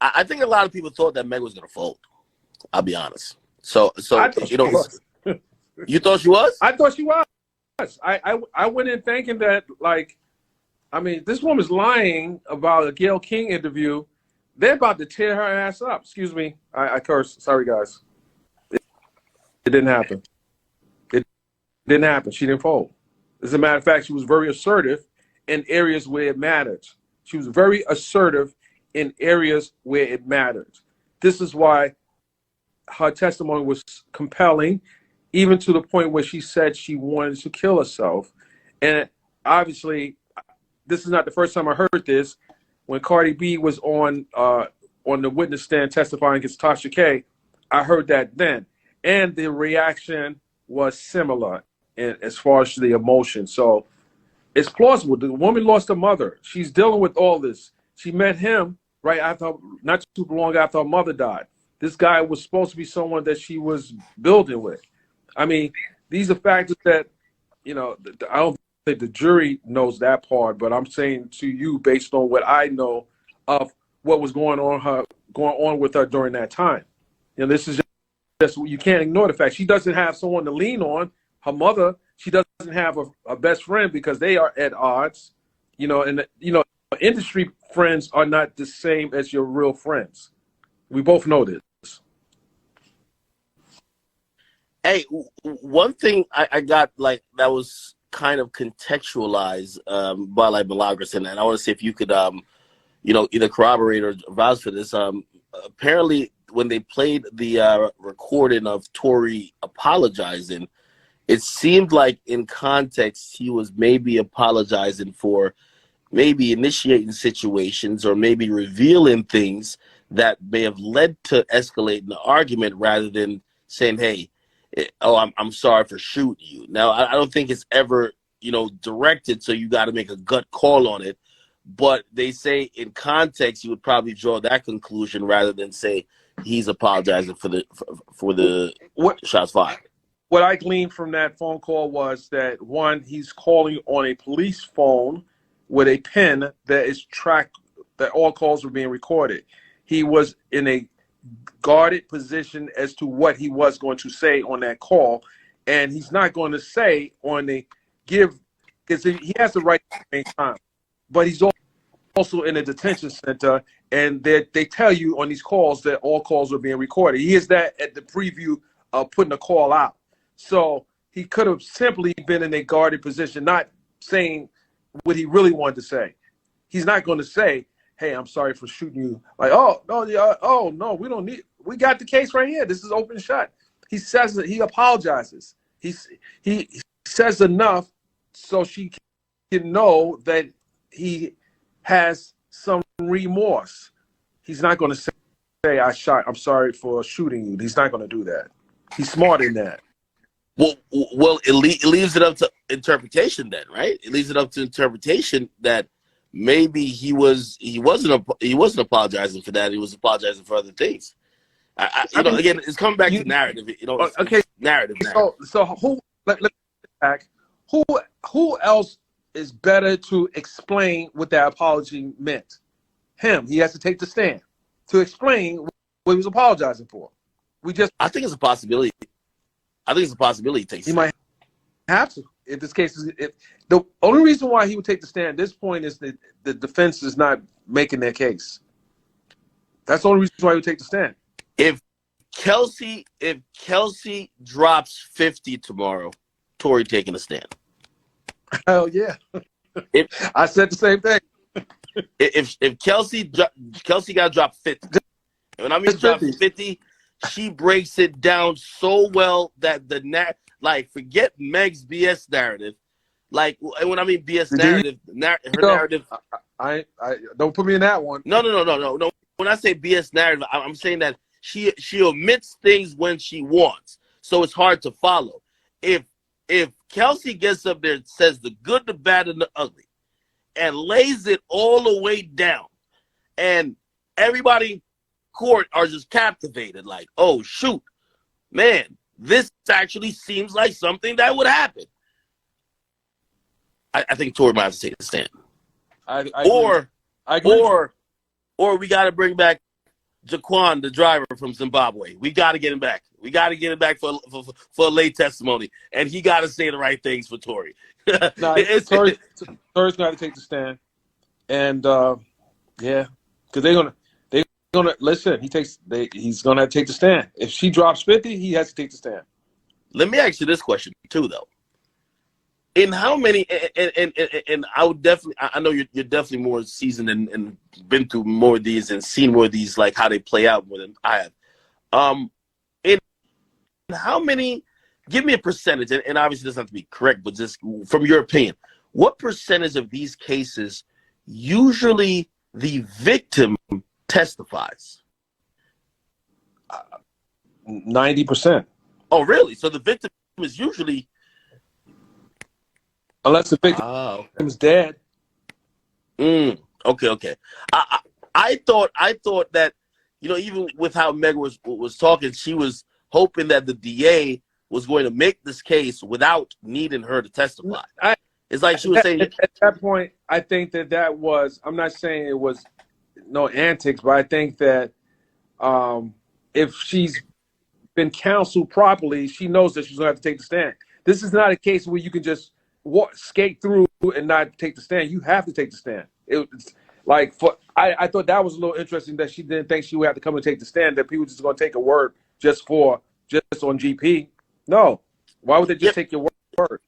I think a lot of people thought that Meg was gonna fold. I'll be honest. So you thought she was? I thought she was. I went in thinking that, this woman's lying about a Gayle King interview. They're about to tear her ass up. Excuse me. I cursed. Sorry, guys. It didn't happen. It didn't happen. She didn't fold. As a matter of fact, she was very assertive in areas where it mattered. She was very assertive in areas where it mattered. This is why her testimony was compelling, even to the point where she said she wanted to kill herself. And obviously, this is not the first time I heard this. When Cardi B was on the witness stand testifying against Tasha K, I heard that then. And the reaction was similar as far as the emotion. So it's plausible. The woman lost her mother. She's dealing with all this. She met him right after, not too long after her mother died. This guy was supposed to be someone that she was building with. I mean, these are factors that, you know, I don't think the jury knows that part, but I'm saying to you based on what I know of what was going on with her during that time. You know, this is just you can't ignore the fact she doesn't have someone to lean on. Her mother, she doesn't have a best friend because they are at odds. You know, and you know, industry friends are not the same as your real friends. We both know this. Hey, one thing I got like that was kind of contextualized by like Milagros, and I want to see if you could you know, either corroborate or vouch for this. Apparently, when they played the recording of Tory apologizing, it seemed like in context he was maybe apologizing for maybe initiating situations or maybe revealing things that may have led to escalating the argument rather than saying, hey, oh, I'm sorry for shooting you. Now, I don't think it's ever, you know, directed, so you got to make a gut call on it. But they say in context, you would probably draw that conclusion rather than say he's apologizing for the shots fired. What I gleaned from that phone call was that, one, he's calling on a police phone with a pen that is tracked, that all calls were being recorded. He was in a guarded position as to what he was going to say on that call, and he's not going to say on the give, because he has the right to remain time, but he's also in a detention center, and they tell you on these calls that all calls are being recorded. He is that at the preview of putting a call out. So he could have simply been in a guarded position, not saying what he really wanted to say. He's not going to say, hey, I'm sorry for shooting you. Like, oh, no, we got the case right here. This is open shut. He says that he apologizes. He says enough so she can know that he has some remorse. He's not going to say, I'm sorry for shooting you. He's not going to do that. He's smart in that. Well, it leaves it up to interpretation then, right? It leaves it up to interpretation that maybe he wasn't apologizing for that. He was apologizing for other things. Again, it's coming back to narrative. You know, it's narrative. So who? Let's back. Who else is better to explain what that apology meant? Him. He has to take the stand to explain what he was apologizing for. I think it's a possibility. He takes. He might have to. In this case, the only reason why he would take the stand at this point is that the defense is not making their case. That's the only reason why he would take the stand. If Kelsey drops 50 tomorrow, Tory taking a stand. Hell yeah! I said the same thing. If Kelsey got to drop 50, and when I mean drop 50, she breaks it down so well that forget Meg's BS narrative. Like, when I mean BS narrative, her narrative. I don't put me in that one. No. When I say BS narrative, I'm saying that she omits things when she wants, so it's hard to follow. If Kelsey gets up there and says the good, the bad, and the ugly, and lays it all the way down, and everybody in court are just captivated, like, oh shoot, man, this actually seems like something that would happen. I think Tory might have to take a stand. I agree. Or we got to bring back Jaquan, the driver from Zimbabwe. We got to get him back. We got to get him back for a late testimony, and he got to say the right things for Tory. Tory's got to take the stand, and because they're gonna listen. He's gonna have to take the stand. If she drops 50, he has to take the stand. Let me ask you this question too, though. In how many? And I would definitely. I know you're definitely more seasoned and been through more of these and seen more of these, like how they play out more than I have. In how many? Give me a percentage, and obviously it doesn't have to be correct, but just from your opinion, what percentage of these cases usually the victim testifies? 90%. Oh, really? So the victim is usually, unless the victim is dead. Okay. I thought that, even with how Meg was talking, she was hoping that the DA was going to make this case without needing her to testify. It's like she was saying. At that point, I think that was. I'm not saying it was no antics, but I think that if she's been counseled properly, she knows that she's going to have to take the stand. This is not a case where you can just skate through and not take the stand. You have to take the stand. It's like I thought that was a little interesting that she didn't think she would have to come and take the stand. That people were just going to take a word just on GP. No, why would they just take your word?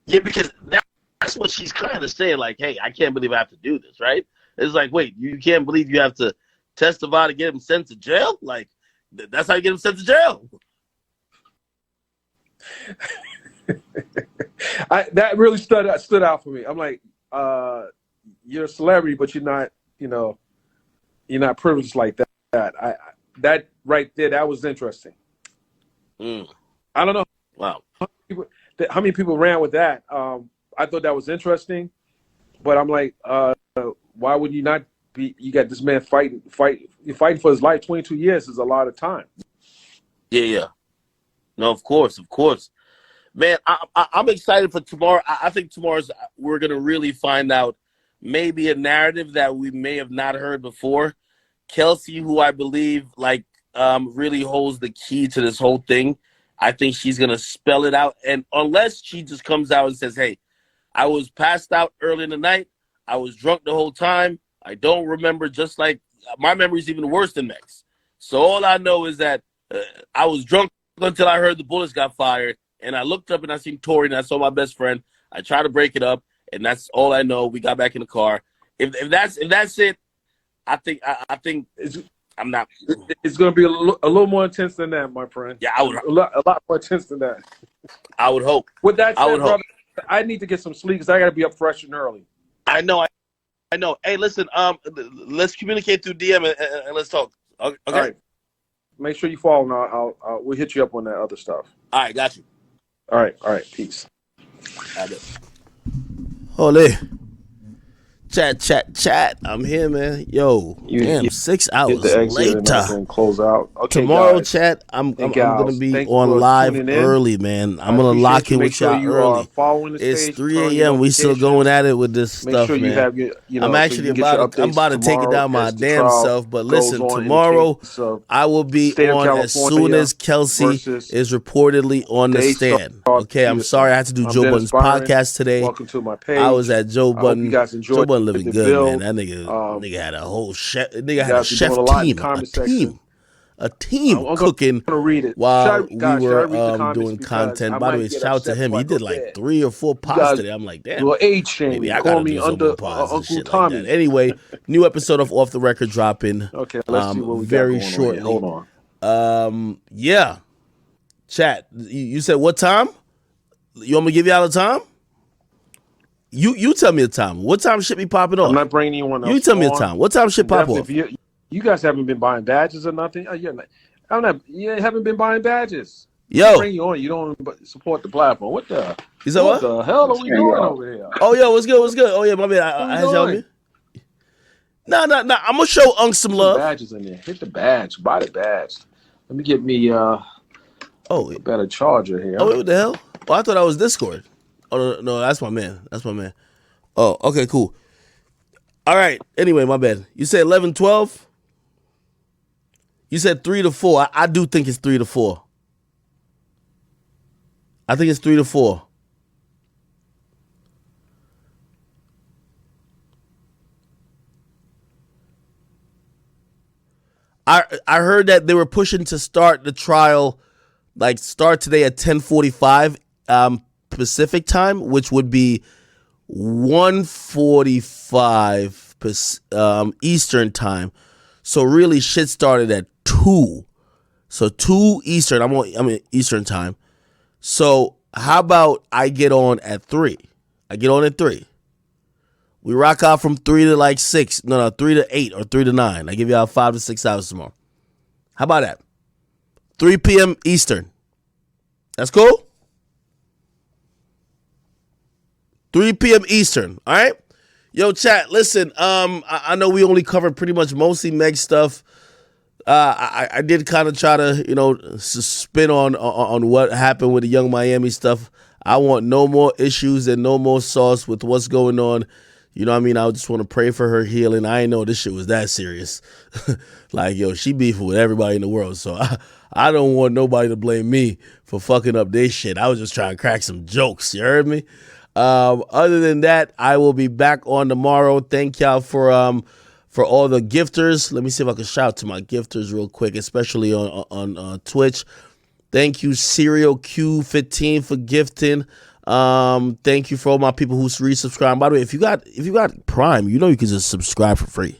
Yeah, because that's what she's kind of saying. Like, hey, I can't believe I have to do this, right? It's like, wait, you can't believe you have to testify to get him sent to jail? Like, that's how you get him sent to jail. That really stood out for me. I'm like, you're a celebrity, but you're not, you're not privileged like that. That right there, that was interesting. I don't know. Wow. How many people ran with that? I thought that was interesting, but I'm like, why would you not be? You got this man fighting for his life. 22 years is a lot of time. Yeah. No, of course. Man, I'm excited for tomorrow. I think we're going to really find out maybe a narrative that we may have not heard before. Kelsey, who I believe really holds the key to this whole thing, I think she's going to spell it out. And unless she just comes out and says, hey, I was passed out early in the night. I was drunk the whole time. I don't remember, just like my memory is even worse than Meg's. So all I know is that I was drunk until I heard the bullets got fired. And I looked up and I seen Tory and I saw my best friend. I tried to break it up, and that's all I know. We got back in the car. If that's it, I think I'm not. It's going to be a little more intense than that, my friend. Yeah, I would. A lot more intense than that. I would hope. With that said, brother, I need to get some sleep because I got to be up fresh and early. I know. Hey, listen. Let's communicate through DM and let's talk. Okay. All right. Make sure you follow, and we'll hit you up on that other stuff. All right, got you. All right. Peace. Holy. Chat. I'm here, man. Yo, damn, 6 hours later. Close out. Okay, tomorrow, guys. chat. I'm gonna be on live early, man. I'm gonna lock in with y'all early. It's 3 a.m. We still going at it with this stuff, man. I'm actually about to take it down my damn self. But listen, tomorrow I will be on as soon as Kelsey is reportedly on the stand. Okay, I'm sorry I had to do Joe Budden's podcast today. Welcome to my page. I was at Joe Budden. You guys enjoyed. Joe Budden living good, man. That nigga had a whole chef. Nigga had a chef team, a team cooking while we were doing content. By the way, shout out to him. He did like 3 or 4 pods today. I'm like, damn, maybe I gotta do some more pods and shit like that. Anyway, new episode of Off the Record dropping. Okay, let's see what we very got shortly. Hold on. Yeah, chat. You said what time? You want me to give y'all the time? You tell me the time. What time shit be popping off? I'm not bringing anyone else. You tell me the time. What time shit pop off? You guys haven't been buying badges or nothing. You haven't been buying badges. Yo, bring you on. You don't support the platform. What the? Is that what the hell are we doing over here? Oh, yo, what's good? Oh yeah, my man. I had y'all me. Nah. I'm gonna show Unk some love. Badges in there. Hit the badge. Buy the badge. Let me get me a better charger here. Oh, what the hell? Oh, I thought I was Discord. Oh, no, that's my man. Oh, okay, cool. All right. Anyway, my bad. You said 11, 12? You said 3 to 4. I do think it's 3 to 4. I think it's 3 to 4. I heard that they were pushing to start the trial, start today at 10:45 Pacific time, which would be 1:45 Eastern time. So really, shit started at 2. So 2 Eastern. I'm in Eastern time. So how about I get on at 3? I get on at 3. We rock out from 3 to 6. No, 3 to 8 or 3 to 9. I give y'all 5 to 6 hours tomorrow. How about that? 3 p.m. Eastern. That's cool? 3 p.m. Eastern, all right? Yo, chat. Listen, I know we only covered pretty much mostly Meg stuff. I did kind of try to, spin on what happened with the Young Miami stuff. I want no more issues and no more sauce with what's going on. You know what I mean? I just want to pray for her healing. I didn't know this shit was that serious. Like, yo, she beefing with everybody in the world. So I don't want nobody to blame me for fucking up their shit. I was just trying to crack some jokes. You heard me? Other than that, I will be back on tomorrow. Thank y'all for all the gifters. Let me see if I can shout out to my gifters real quick, especially on Twitch. Thank you, Serial Q15 for gifting. Thank you for all my people who resubscribe. By the way, if you got Prime, you can just subscribe for free.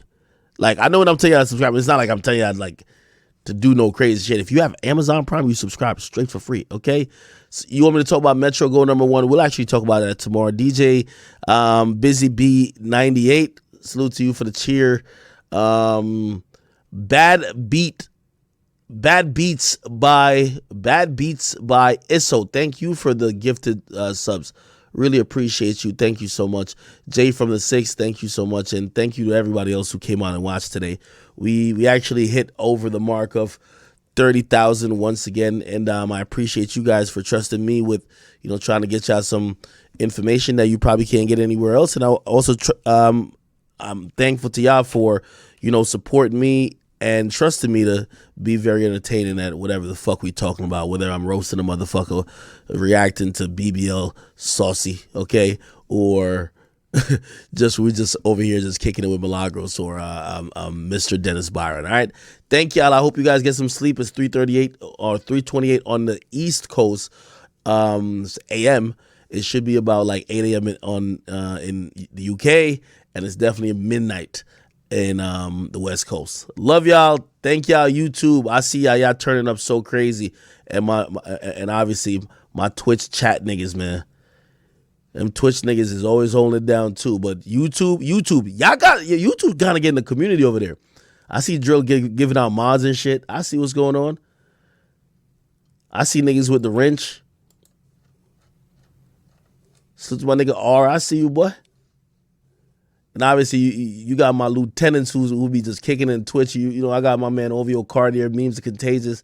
Like, I know what I'm telling you how to subscribe. It's not like I'm telling you how to do no crazy shit. If you have Amazon Prime, you subscribe straight for free. Okay. So you want me to talk about Metro Go #1? We'll actually talk about that tomorrow. DJ Busy B 98. Salute to you for the cheer. Bad Beats by Isso. Thank you for the gifted subs. Really appreciate you. Thank you so much. Jay from the 6, thank you so much. And thank you to everybody else who came on and watched today. We actually hit over the mark of 30,000 once again. And I appreciate you guys for trusting me with, trying to get y'all some information that you probably can't get anywhere else. And I also, I'm thankful to y'all for, supporting me and trusting me to be very entertaining at whatever the fuck we talking about, whether I'm roasting a motherfucker, reacting to BBL Saucy, okay, or we just over here just kicking it with Milagros or Mr. Dennis Byron. All right, thank y'all. I hope you guys get some sleep. It's 3:38 or 3:28 on the East Coast, AM. It should be about like 8 a.m. in the UK, and it's definitely midnight in the West Coast. Love y'all. Thank y'all, YouTube. I see y'all turning up so crazy. And and obviously my Twitch chat niggas, man. Them Twitch niggas is always holding it down too. But YouTube, YouTube gotta get in the community over there. I see Drill giving out mods and shit. I see what's going on. I see niggas with the wrench. So my nigga R, I see you, boy. And obviously, you got my lieutenants who be just kicking in Twitch. I got my man Ovio Cartier, Memes are Contagious.